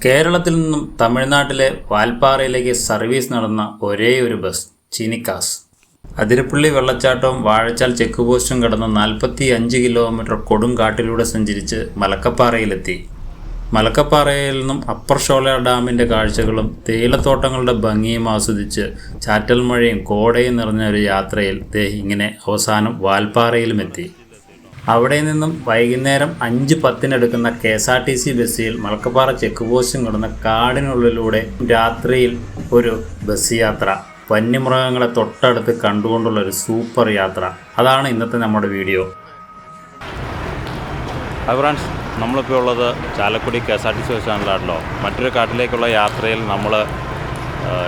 കേരളത്തിൽ നിന്നും തമിഴ്നാട്ടിലെ വാൽപ്പാറയിലേക്ക് സർവീസ് നടന്ന ഒരേയൊരു ബസ് ചീനിക്കാസ്. അതിരപ്പള്ളി വെള്ളച്ചാട്ടവും വാഴച്ചാൽ ചെക്ക് പോസ്റ്റും കടന്ന് 45 കിലോമീറ്റർ കൊടുങ്കാട്ടിലൂടെ സഞ്ചരിച്ച് മലക്കപ്പാറയിലെത്തി. മലക്കപ്പാറയിൽ നിന്നും അപ്പർ ഷോല ഡാമിൻ്റെ കാഴ്ചകളും തേയിലത്തോട്ടങ്ങളുടെ ഭംഗിയും ആസ്വദിച്ച് ചാറ്റൽ മഴയും കോടയും നിറഞ്ഞ ഒരു യാത്രയിൽ ഇങ്ങനെ അവസാനം വാൽപ്പാറയിലും എത്തി. അവിടെ നിന്നും വൈകുന്നേരം 5:10 എടുക്കുന്ന KSRTC ബസ്സിൽ മലക്കപ്പാറ ചെക്ക് പോസ്റ്റും കടന്ന കാടിനുള്ളിലൂടെ രാത്രിയിൽ ഒരു ബസ് യാത്ര, വന്യമൃഗങ്ങളെ തൊട്ടടുത്ത് കണ്ടുകൊണ്ടുള്ള ഒരു സൂപ്പർ യാത്ര. അതാണ് ഇന്നത്തെ നമ്മുടെ വീഡിയോ. ഹായ് ഫ്രണ്ട്സ്, നമ്മളിപ്പോൾ ഉള്ളത് ചാലക്കുടി KSRTC ബസ്റ്റാൻഡിലാണല്ലോ. മറ്റൊരു കാട്ടിലേക്കുള്ള യാത്രയിൽ നമ്മൾ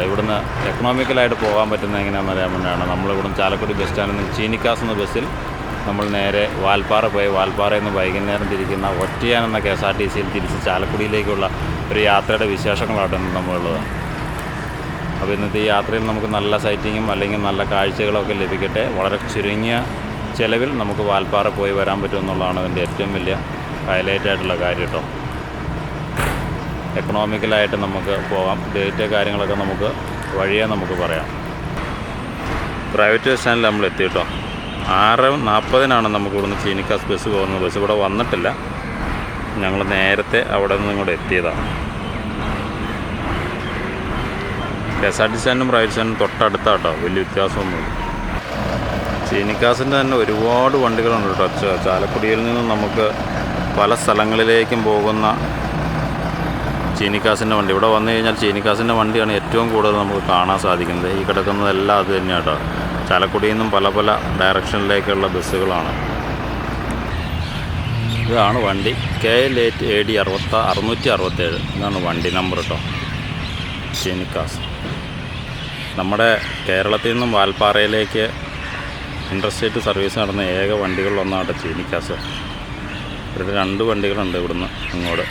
ഇവിടുന്ന് എക്കണോമിക്കലായിട്ട് പോകാൻ പറ്റുന്ന എങ്ങനെയാണെന്ന് അറിയാൻ വേണ്ടിയാണ് നമ്മളിവിടുന്ന് ചാലക്കുടി ബസ് സ്റ്റാൻഡിൽ നിന്ന് ചീനിക്കാസ് എന്ന ബസ്സിൽ നമ്മൾ നേരെ വാൽപ്പാറ പോയി വാൽപ്പാറയിൽ നിന്ന് വൈകുന്നേരം തിരിക്കുന്ന ഒറ്റയാൻ എന്ന KSRTCയിൽ തിരിച്ച് ചാലക്കുടിയിലേക്കുള്ള ഒരു യാത്രയുടെ വിശേഷങ്ങളാണ് നമ്മളുള്ളത്. അപ്പോൾ ഇന്നത്തെ ഈ യാത്രയിൽ നമുക്ക് നല്ല സൈറ്റിങ്ങും അല്ലെങ്കിൽ നല്ല കാഴ്ചകളൊക്കെ ലഭിക്കട്ടെ. വളരെ ചുരുങ്ങിയ ചിലവിൽ നമുക്ക് വാൽപ്പാറ പോയി വരാൻ പറ്റുമെന്നുള്ളതാണ് അതിൻ്റെ ഏറ്റവും വലിയ ഹൈലൈറ്റായിട്ടുള്ള കാര്യം കേട്ടോ. എക്കണോമിക്കലായിട്ട് നമുക്ക് പോകാം. ഡേറ്റ് കാര്യങ്ങളൊക്കെ നമുക്ക് വഴിയേ നമുക്ക് പറയാം. പ്രൈവറ്റ് ബസ് സ്റ്റാൻഡിൽ നമ്മൾ എത്തി കേട്ടോ. 6:40 നമുക്ക് ഇവിടുന്ന് ചീനിക്കാസ് ബസ് പോകുന്നത്. ബസ് ഇവിടെ വന്നിട്ടില്ല, ഞങ്ങൾ നേരത്തെ അവിടെ നിന്ന് ഇങ്ങോട്ട് എത്തിയതാണ്. KSRTC സ്റ്റാൻഡും പ്രൈവറ്റ് സ്റ്റാൻഡും തൊട്ടടുത്താട്ടോ, വലിയ വ്യത്യാസമൊന്നുമില്ല. ചീനിക്കാസിൻ്റെ തന്നെ ഒരുപാട് വണ്ടികളുണ്ട് കേട്ടോ. ചാലക്കുടിയിൽ നിന്ന് നമുക്ക് പല സ്ഥലങ്ങളിലേക്കും പോകുന്ന ചീനിക്കാസിൻ്റെ വണ്ടി. ഇവിടെ വന്നു കഴിഞ്ഞാൽ ചീനിക്കാസിൻ്റെ വണ്ടിയാണ് ഏറ്റവും കൂടുതൽ നമുക്ക് കാണാൻ സാധിക്കുന്നത്. ഈ കിടക്കുന്നതെല്ലാം അത് തന്നെയാണ് കേട്ടോ. ചാലക്കുടിയിൽ നിന്നും പല പല ഡയറക്ഷനിലേക്കുള്ള ബസ്സുകളാണ്. ഇതാണ് വണ്ടി KL8 AD 667 ഇതാണ് വണ്ടി നമ്പർ കേട്ടോ. ചീനിക്കാസ് നമ്മുടെ കേരളത്തിൽ നിന്നും വാൽപ്പാറയിലേക്ക് ഇൻ്റർസ്റ്റേറ്റ് സർവീസ് നടന്ന ഏക വണ്ടികളിലൊന്നാണ് ചീനിക്കാസ്. ഇവിടെ 2 വണ്ടികളുണ്ട് ഇവിടുന്ന് ഇങ്ങോട്ട്.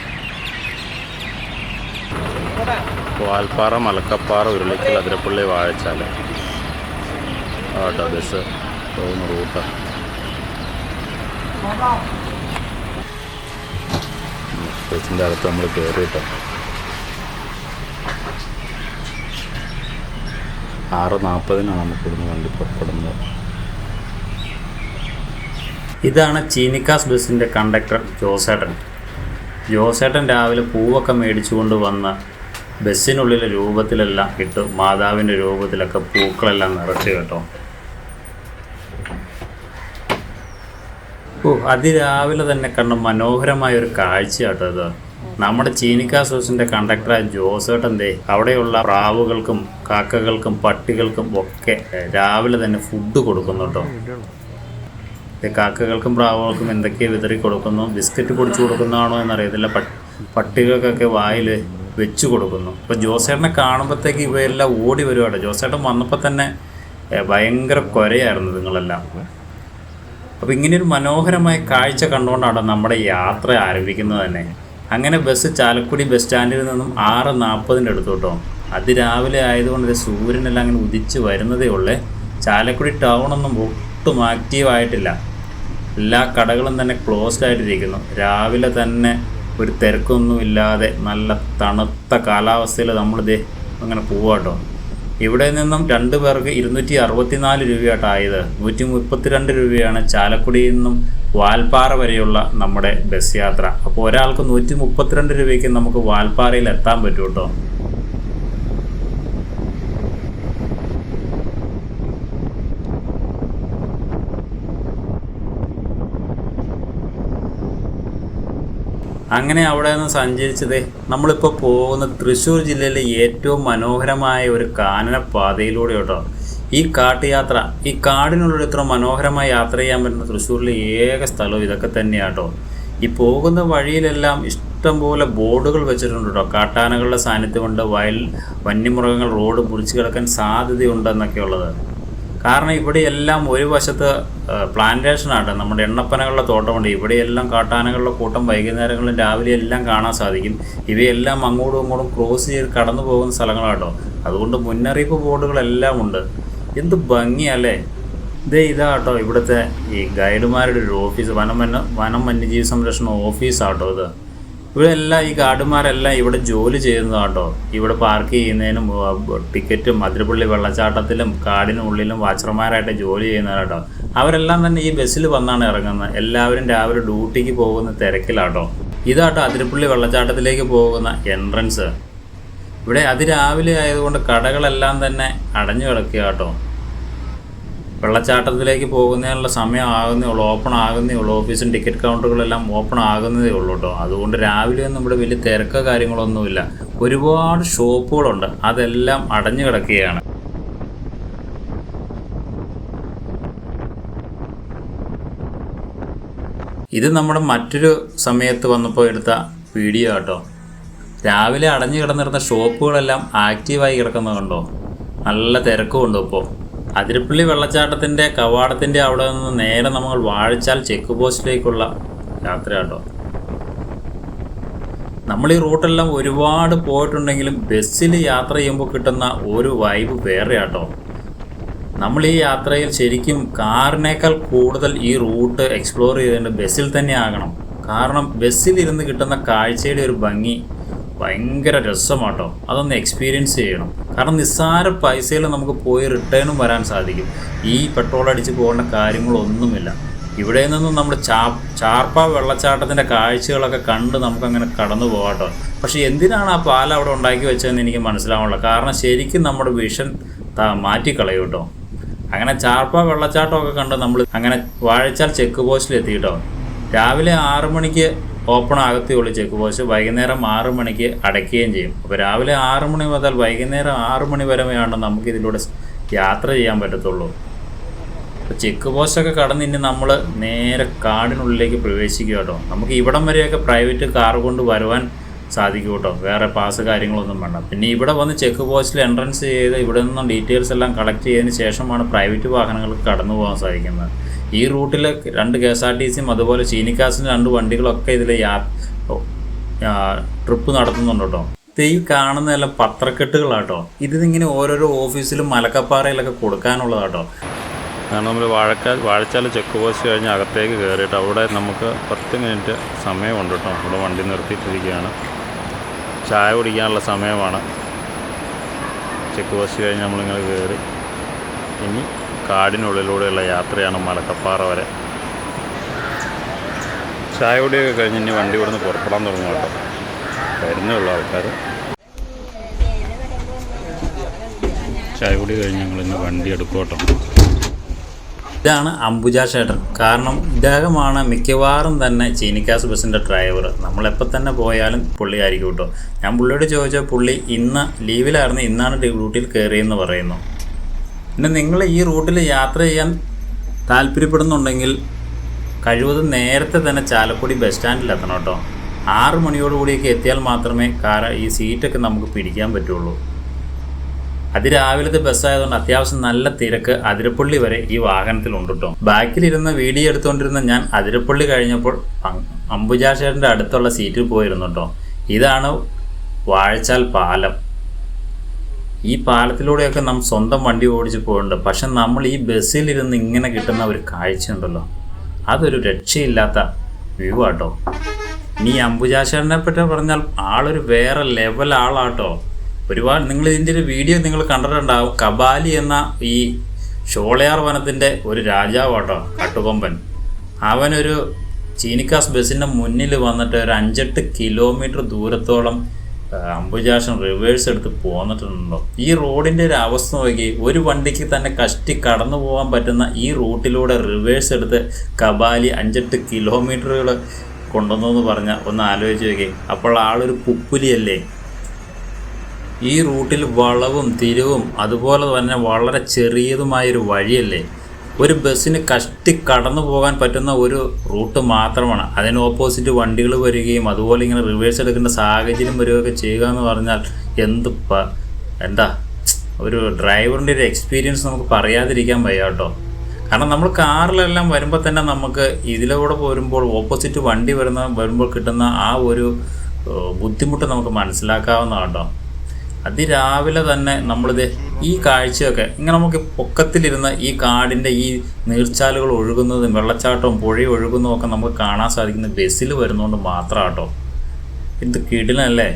വാൽപ്പാറ, മലക്കപ്പാറ, ഉരുളിക്കൽ, അതിരപ്പള്ളി, വാഴച്ചാൽ ആട്ടോ ബസ് പോകുന്ന റൂട്ട്. ബസ്സിൻ്റെ അകത്ത് നമ്മൾ കയറിയിട്ട് 6:40 നമുക്കിവിടുന്ന് വണ്ടി പുറപ്പെടുന്നത്. ഇതാണ് ചീനിക്കാസ് ബസ്സിൻ്റെ കണ്ടക്ടർ ജോസേട്ടൻ. ജോസേട്ടൻ രാവിലെ പൂവൊക്കെ മേടിച്ചുകൊണ്ട് വന്ന് ബസ്സിനുള്ളിലെ രൂപത്തിലെല്ലാം ഇട്ട് മാതാവിൻ്റെ രൂപത്തിലൊക്കെ പൂക്കളെല്ലാം നിറച്ച് കേട്ടോ. അതിരാവിലെ തന്നെ കണ്ട മനോഹരമായ ഒരു കാഴ്ച കേട്ടോ ഇത്. നമ്മുടെ ചീനിക്കാസ് ബസ്സിൻ്റെ കണ്ടക്ടറായ ജോസേട്ടൻ അവിടെയുള്ള പ്രാവുകൾക്കും കാക്കകൾക്കും പട്ടികൾക്കും ഒക്കെ രാവിലെ തന്നെ ഫുഡ് കൊടുക്കുന്നു കേട്ടോ. കാക്കകൾക്കും പ്രാവുകൾക്കും എന്തൊക്കെയോ വിതറി കൊടുക്കുന്നു. ബിസ്ക്കറ്റ് പൊടിച്ചു കൊടുക്കുന്നതാണോ എന്നറിയത്തില്ല. പട്ടികൾക്കൊക്കെ വായിൽ വെച്ച് കൊടുക്കുന്നു. അപ്പോൾ ജോസേട്ടനെ കാണുമ്പോഴത്തേക്ക് ഇവയെല്ലാം ഓടി വരുവാട്ടോ. ജോസേട്ടൻ വന്നപ്പോൾ തന്നെ ഭയങ്കര കുരയായിരുന്നു നിങ്ങളെല്ലാം. അപ്പോൾ ഇങ്ങനെയൊരു മനോഹരമായ കാഴ്ച കണ്ടുകൊണ്ടാണ് നമ്മുടെ യാത്ര ആരംഭിക്കുന്നത് തന്നെ. അങ്ങനെ ബസ് ചാലക്കുടി ബസ് സ്റ്റാൻഡിൽ നിന്നും 6:40 എടുത്തു കേട്ടോ. അതിരാവിലെ ആയതുകൊണ്ട് സൂര്യനെല്ലാം അങ്ങനെ ഉദിച്ച് വരുന്നതേ ഉള്ളേ. ചാലക്കുടി ടൗണൊന്നും ഒട്ടും ആക്റ്റീവായിട്ടില്ല. എല്ലാ കടകളും തന്നെ ക്ലോസ്ഡ് ആയിട്ടിരിക്കുന്നു. രാവിലെ തന്നെ ഒരു തിരക്കൊന്നുമില്ലാതെ നല്ല തണുത്ത കാലാവസ്ഥയിൽ നമ്മൾ അങ്ങനെ പോവാട്ടോ. ഇവിടെ നിന്നും 2 പേർക്ക് 264 രൂപയായിട്ടായത്. 132 രൂപയാണ് ചാലക്കുടിയിൽ നിന്നും വാൽപ്പാറ വരെയുള്ള നമ്മുടെ ബസ് യാത്ര. അപ്പോൾ ഒരാൾക്ക് 132 രൂപയ്ക്ക് നമുക്ക് വാൽപ്പാറയിൽ എത്താൻ പറ്റും കേട്ടോ. അങ്ങനെ അവിടെ നിന്ന് സഞ്ചരിച്ചത് നമ്മളിപ്പോൾ പോകുന്ന തൃശ്ശൂർ ജില്ലയിലെ ഏറ്റവും മനോഹരമായ ഒരു കാനനപ്പാതയിലൂടെ കേട്ടോ. ഈ കാട്ടുയാത്ര, ഈ കാടിനുള്ളിൽ ഇത്ര മനോഹരമായി യാത്ര ചെയ്യാൻ പറ്റുന്ന തൃശ്ശൂരിലെ ഏക സ്ഥലവും ഇതൊക്കെ തന്നെയാണ് കേട്ടോ. ഈ പോകുന്ന വഴിയിലെല്ലാം ഇഷ്ടംപോലെ ബോർഡുകൾ വെച്ചിട്ടുണ്ട് കേട്ടോ. കാട്ടാനകളുടെ സാന്നിധ്യമുണ്ട്, വന്യമൃഗങ്ങൾ റോഡ് മുറിച്ച് കിടക്കാൻ സാധ്യതയുണ്ടെന്നൊക്കെ ഉള്ളത്. കാരണം ഇവിടെയെല്ലാം ഒരു വശത്ത് പ്ലാന്റേഷനാണ്, നമ്മുടെ എണ്ണപ്പനകളുടെ തോട്ടമുണ്ട്. ഇവിടെയെല്ലാം കാട്ടാനകളുടെ കൂട്ടം വൈകുന്നേരങ്ങളിലും രാവിലെ എല്ലാം കാണാൻ സാധിക്കും. ഇവയെല്ലാം അങ്ങോട്ടും ഇങ്ങോട്ടും ക്രോസ് ചെയ്ത് കടന്നു പോകുന്ന സ്ഥലങ്ങളാട്ടോ. അതുകൊണ്ട് മുന്നറിയിപ്പ് ബോർഡുകളെല്ലാം ഉണ്ട്. എന്ത് ഭംഗിയല്ലേ. ഇതാട്ടോ ഇവിടുത്തെ ഈ ഗൈഡുമാരുടെ ഒരു ഓഫീസ്, വനം വന്യജീവി സംരക്ഷണ ഓഫീസാട്ടോ ഇത്. ഇവരെല്ലാം ഈ ഗാർഡുമാരെല്ലാം ഇവിടെ ജോലി ചെയ്യുന്നതാട്ടോ. ഇവിടെ പാർക്ക് ചെയ്യുന്നതിനും ടിക്കറ്റും അതിരപ്പള്ളി വെള്ളച്ചാട്ടത്തിലും കാടിനുള്ളിലും വാച്ചർമാരായിട്ട് ജോലി ചെയ്യുന്നതാട്ടോ. അവരെല്ലാം തന്നെ ഈ ബസ്സിൽ വന്നാണ് ഇറങ്ങുന്നത്. എല്ലാവരും രാവിലെ ഡ്യൂട്ടിക്ക് പോകുന്ന തിരക്കിലാട്ടോ. ഇതാട്ടോ അതിരപ്പള്ളി വെള്ളച്ചാട്ടത്തിലേക്ക് പോകുന്ന എൻട്രൻസ്. ഇവിടെ അതിരാവിലെ ആയതുകൊണ്ട് കടകളെല്ലാം തന്നെ അടഞ്ഞു കിടക്കുക കേട്ടോ. വെള്ളച്ചാട്ടത്തിലേക്ക് പോകുന്നതിനുള്ള സമയം ആകുന്നേ ഉള്ളൂ, ഓപ്പൺ ആകുന്നേ ഉള്ളൂ. ഓഫീസും ടിക്കറ്റ് കൗണ്ടറുകളെല്ലാം ഓപ്പൺ ആകുന്നതേ ഉള്ളൂ കേട്ടോ. അതുകൊണ്ട് രാവിലെ ഒന്നും ഇവിടെ വലിയ തിരക്കോ കാര്യങ്ങളൊന്നുമില്ല. ഒരുപാട് ഷോപ്പുകളുണ്ട്, അതെല്ലാം അടഞ്ഞു കിടക്കുകയാണ്. ഇത് നമ്മുടെ മറ്റൊരു സമയത്ത് വന്നപ്പോൾ എടുത്ത വീഡിയോ കേട്ടോ. രാവിലെ അടഞ്ഞു കിടന്നിരുന്ന ഷോപ്പുകളെല്ലാം ആക്റ്റീവായി കിടക്കുന്നത് കണ്ടോ. നല്ല തിരക്കുമുണ്ട് ഇപ്പോൾ. അതിരപ്പള്ളി വെള്ളച്ചാട്ടത്തിൻ്റെ കവാടത്തിൻ്റെ അവിടെ നിന്ന് നേരെ നമ്മൾ വാഴച്ചാൽ ചെക്ക് പോസ്റ്റിലേക്കുള്ള യാത്ര കേട്ടോ. നമ്മൾ ഈ റൂട്ടെല്ലാം ഒരുപാട് പോയിട്ടുണ്ടെങ്കിലും ബസ്സിൽ യാത്ര ചെയ്യുമ്പോൾ കിട്ടുന്ന ഒരു വൈബ് വേറെ കേട്ടോ. നമ്മൾ ഈ യാത്രയിൽ ശരിക്കും കാറിനേക്കാൾ കൂടുതൽ ഈ റൂട്ട് എക്സ്പ്ലോർ ചെയ്തുകൊണ്ട് ബസ്സിൽ തന്നെ ആകണം. കാരണം ബസ്സിലിരുന്ന് കിട്ടുന്ന കാഴ്ചയുടെ ഒരു ഭംഗി ഭയങ്കര രസമാട്ടോ. അതൊന്ന് എക്സ്പീരിയൻസ് ചെയ്യണം. കാരണം നിസ്സാര പൈസയിൽ നമുക്ക് പോയി റിട്ടേണും വരാൻ സാധിക്കും. ഈ പെട്രോൾ അടിച്ച് പോകേണ്ട കാര്യങ്ങളൊന്നുമില്ല. ഇവിടെ നിന്നും നമ്മൾ ചാർപ്പ വെള്ളച്ചാട്ടത്തിൻ്റെ കാഴ്ചകളൊക്കെ കണ്ട് നമുക്കങ്ങനെ കടന്നു പോകാട്ടോ. പക്ഷേ എന്തിനാണ് ആ പാലം അവിടെ ഉണ്ടാക്കി വെച്ചതെന്ന് എനിക്ക് മനസ്സിലാവുന്നില്ല. കാരണം ശരിക്കും നമ്മുടെ വിഷൻ മാറ്റിക്കളയും കേട്ടോ. അങ്ങനെ ചാർപ്പ വെള്ളച്ചാട്ടമൊക്കെ കണ്ട് നമ്മൾ അങ്ങനെ വാഴച്ചാൽ ചെക്ക് പോസ്റ്റിൽ എത്തിയിട്ടോ. രാവിലെ 6 മണിക്ക് ഓപ്പൺ ആകത്തേയുള്ളൂ ചെക്ക് പോസ്റ്റ്. വൈകുന്നേരം 6 മണിക്ക് അടയ്ക്കുകയും ചെയ്യും. അപ്പോൾ രാവിലെ 6 മണി മുതൽ വൈകുന്നേരം 6 മണി വരെയാണ് നമുക്കിതിലൂടെ യാത്ര ചെയ്യാൻ പറ്റത്തുള്ളൂ. അപ്പോൾ ചെക്ക് പോസ്റ്റൊക്കെ കടന്ന് ഇനി നമ്മൾ നേരെ കാടിനുള്ളിലേക്ക് പ്രവേശിക്കുക കേട്ടോ. നമുക്ക് ഇവിടം വരെയൊക്കെ പ്രൈവറ്റ് കാർ കൊണ്ട് വരുവാൻ സാധിക്കും കേട്ടോ. വേറെ പാസ് കാര്യങ്ങളൊന്നും വേണ്ട. പിന്നെ ഇവിടെ വന്ന് ചെക്ക് പോസ്റ്റിൽ എൻട്രൻസ് ചെയ്ത് ഇവിടെ നിന്നും ഡീറ്റെയിൽസ് എല്ലാം കളക്ട് ചെയ്തതിന് ശേഷമാണ് പ്രൈവറ്റ് വാഹനങ്ങൾക്ക് കടന്നു പോകാൻ സാധിക്കുന്നത്. ഈ റൂട്ടിൽ 2 KSRTCയും അതുപോലെ ചീനിക്കാസിൻ്റെ 2 വണ്ടികളൊക്കെ ഇതിൽ ട്രിപ്പ് നടത്തുന്നുണ്ട് കേട്ടോ. ഈ കാണുന്നതെല്ലാം പത്രക്കെട്ടുകളാട്ടോ. ഇതിങ്ങനെ ഓരോരോ ഓഫീസിലും മലക്കപ്പാറയിലൊക്കെ കൊടുക്കാനുള്ളതാട്ടോ. കാരണം നമ്മൾ വാഴച്ചാൽ ചെക്ക് പോസ്റ്റ് കഴിഞ്ഞ് അകത്തേക്ക് കയറിയിട്ട് അവിടെ നമുക്ക് 10 മിനിറ്റ് സമയമുണ്ട് കേട്ടോ. ഇവിടെ വണ്ടി നിർത്തിയിട്ടിരിക്കുകയാണ്. ചായ കുടിക്കാനുള്ള സമയമാണ്. ചെക്ക് പോസ്റ്റ് കഴിഞ്ഞ് നമ്മളിങ്ങനെ കയറി ഇനി കാടിനുള്ളിലൂടെയുള്ള യാത്രയാണ് മലക്കപ്പാറ വരെ. ചായ കുടിയൊക്കെ കഴിഞ്ഞ് ഇനി വണ്ടി ഇവിടെ നിന്ന് പുറപ്പെടാൻ തുടങ്ങും കേട്ടോ. വരുന്നേ ഉള്ളൂ ആൾക്കാർ. ചായ കുടി കഴിഞ്ഞ് ഞങ്ങളിന്ന് വണ്ടി എടുക്കും കേട്ടോ. ഇതാണ് അംബുജ ചേട്ടൻ. കാരണം ഇദ്ദേഹമാണ് മിക്കവാറും തന്നെ ചീനിക്കാസ് ബസ്സിൻ്റെ ഡ്രൈവർ. നമ്മളെപ്പോൾ തന്നെ പോയാലും പുള്ളിയായിരിക്കും കേട്ടോ. ഞാൻ പുള്ളിയോട് ചോദിച്ചാൽ പുള്ളി ഇന്ന് ലീവിലായിരുന്നു, ഇന്നാണ് ഡ്യൂട്ടിയിൽ കയറിയെന്ന് പറയുന്നു. പിന്നെ നിങ്ങൾ ഈ റൂട്ടിൽ യാത്ര ചെയ്യാൻ താല്പര്യപ്പെടുന്നുണ്ടെങ്കിൽ കഴിവതും നേരത്തെ തന്നെ ചാലക്കുടി ബസ് സ്റ്റാൻഡിൽ എത്തണം കേട്ടോ. 6 മണിയോടുകൂടിയൊക്കെ എത്തിയാൽ മാത്രമേ ഈ സീറ്റൊക്കെ നമുക്ക് പിടിക്കാൻ പറ്റുള്ളൂ. അതിരാവിലത്തെ ബസ്സായതുകൊണ്ട് അത്യാവശ്യം നല്ല തിരക്ക് അതിരപ്പള്ളി വരെ ഈ വാഹനത്തിലുണ്ട് കേട്ടോ. ബാക്കിലിരുന്ന് വീഡിയോ എടുത്തുകൊണ്ടിരുന്ന ഞാൻ അതിരപ്പള്ളി കഴിഞ്ഞപ്പോൾ അംബുജാഷേറിൻ്റെ അടുത്തുള്ള സീറ്റിൽ പോയിരുന്നു കേട്ടോ. ഇതാണ് വാഴച്ചാൽ പാലം. ഈ പാലത്തിലൂടെയൊക്കെ നമ്മൾ സ്വന്തം വണ്ടി ഓടിച്ച് പോയിട്ടുണ്ട്. പക്ഷെ നമ്മൾ ഈ ബസ്സിലിരുന്ന് ഇങ്ങനെ കിട്ടുന്ന ഒരു കാഴ്ചയുണ്ടല്ലോ, അതൊരു രക്ഷയില്ലാത്ത വ്യൂ ആട്ടോ. ഇനി അംബുജാഷേറിനെ പറ്റി പറഞ്ഞാൽ ആളൊരു വേറെ ലെവൽ ആളാട്ടോ. ഒരുപാട് നിങ്ങൾ ഇതിൻ്റെ ഒരു വീഡിയോ നിങ്ങൾ കണ്ടിട്ടുണ്ടാവും. കബാലി എന്ന ഈ ഷോളയാർ വനത്തിൻ്റെ ഒരു രാജാവാട്ടോ, കാട്ടുകൊമ്പൻ. അവനൊരു ചീനിക്കാസ് ബസ്സിൻ്റെ മുന്നിൽ വന്നിട്ട് ഒരു 5-8 കിലോമീറ്റർ ദൂരത്തോളം അംബുജാഷൻ റിവേഴ്സ് എടുത്ത് പോന്നിട്ടുണ്ടോ. ഈ റോഡിൻ്റെ ഒരു അവസ്ഥ നോക്കി, ഒരു വണ്ടിക്ക് തന്നെ കഷ്ടി കടന്നു പോകാൻ പറ്റുന്ന ഈ റൂട്ടിലൂടെ റിവേഴ്സ് എടുത്ത് കബാലി 5-8 കിലോമീറ്ററുകൾ കൊണ്ടുവന്നു പറഞ്ഞാൽ ഒന്ന് ആലോചിച്ച് നോക്കി. അപ്പോൾ ആളൊരു പുപ്പുലിയല്ലേ. ഈ റൂട്ടിൽ വളവും തിരിവും അതുപോലെ തന്നെ വളരെ ചെറിയതുമായൊരു വഴിയല്ലേ. ഒരു ബസ്സിന് കഷ്ടി കടന്നു പോകാൻ പറ്റുന്ന ഒരു റൂട്ട് മാത്രമാണ്. അതിന് ഓപ്പോസിറ്റ് വണ്ടികൾ വരികയും അതുപോലെ ഇങ്ങനെ റിവേഴ്സ് എടുക്കേണ്ട സാഹചര്യം വരികയൊക്കെ ചെയ്യുക എന്ന് പറഞ്ഞാൽ എന്താ ഒരു ഡ്രൈവറിൻ്റെ ഒരു എക്സ്പീരിയൻസ് നമുക്ക് പറയാതിരിക്കാൻ വയ്യ കേട്ടോ. കാരണം നമ്മൾ കാറിലെല്ലാം വരുമ്പോൾ തന്നെ നമുക്ക് ഇതിലൂടെ പോരുമ്പോൾ ഓപ്പോസിറ്റ് വണ്ടി വരുമ്പോൾ കിട്ടുന്ന ആ ഒരു ബുദ്ധിമുട്ട് നമുക്ക് മനസ്സിലാക്കാവുന്നതാണ് കേട്ടോ. അതിരാവിലെ തന്നെ നമ്മളിത് ഈ കാഴ്ചയൊക്കെ ഇങ്ങനെ നമുക്ക് പൊക്കത്തിലിരുന്ന് ഈ കാടിൻ്റെ ഈ നീർച്ചാലുകൾ ഒഴുകുന്നതും വെള്ളച്ചാട്ടവും പുഴയും ഒഴുകുന്നതും ഒക്കെ നമുക്ക് കാണാൻ സാധിക്കുന്നത് ബസ്സിൽ വരുന്നതുകൊണ്ട് മാത്രം കേട്ടോ. ഇത് കിടിലല്ലേ.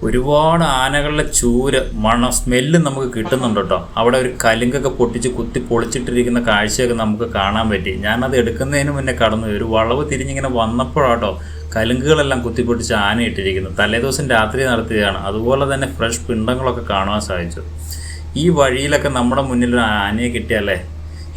ഒരുപാട് ആനകളുടെ ചൂര് മണം സ്മെല്ല് നമുക്ക് കിട്ടുന്നുണ്ട് കേട്ടോ. അവിടെ ഒരു കലുങ്കൊക്കെ പൊട്ടിച്ച് കുത്തി പൊളിച്ചിട്ടിരിക്കുന്ന കാഴ്ചയൊക്കെ നമുക്ക് കാണാൻ പറ്റി. ഞാനത് എടുക്കുന്നതിന് മുന്നേ കടന്നു ഒരു വളവ് തിരിഞ്ഞിങ്ങനെ വന്നപ്പോഴാട്ടോ കലുങ്കുകളെല്ലാം കുത്തിപ്പൊട്ടിച്ച് ആന ഇട്ടിരിക്കുന്നു. തലേദിവസം രാത്രി നടത്തിയതാണ്. അതുപോലെ തന്നെ ഫ്രഷ് പിണ്ടങ്ങളൊക്കെ കാണുവാൻ സാധിച്ചു. ഈ വഴിയിലൊക്കെ നമ്മുടെ മുന്നിൽ ഒരു ആനയെ കിട്ടിയല്ലേ.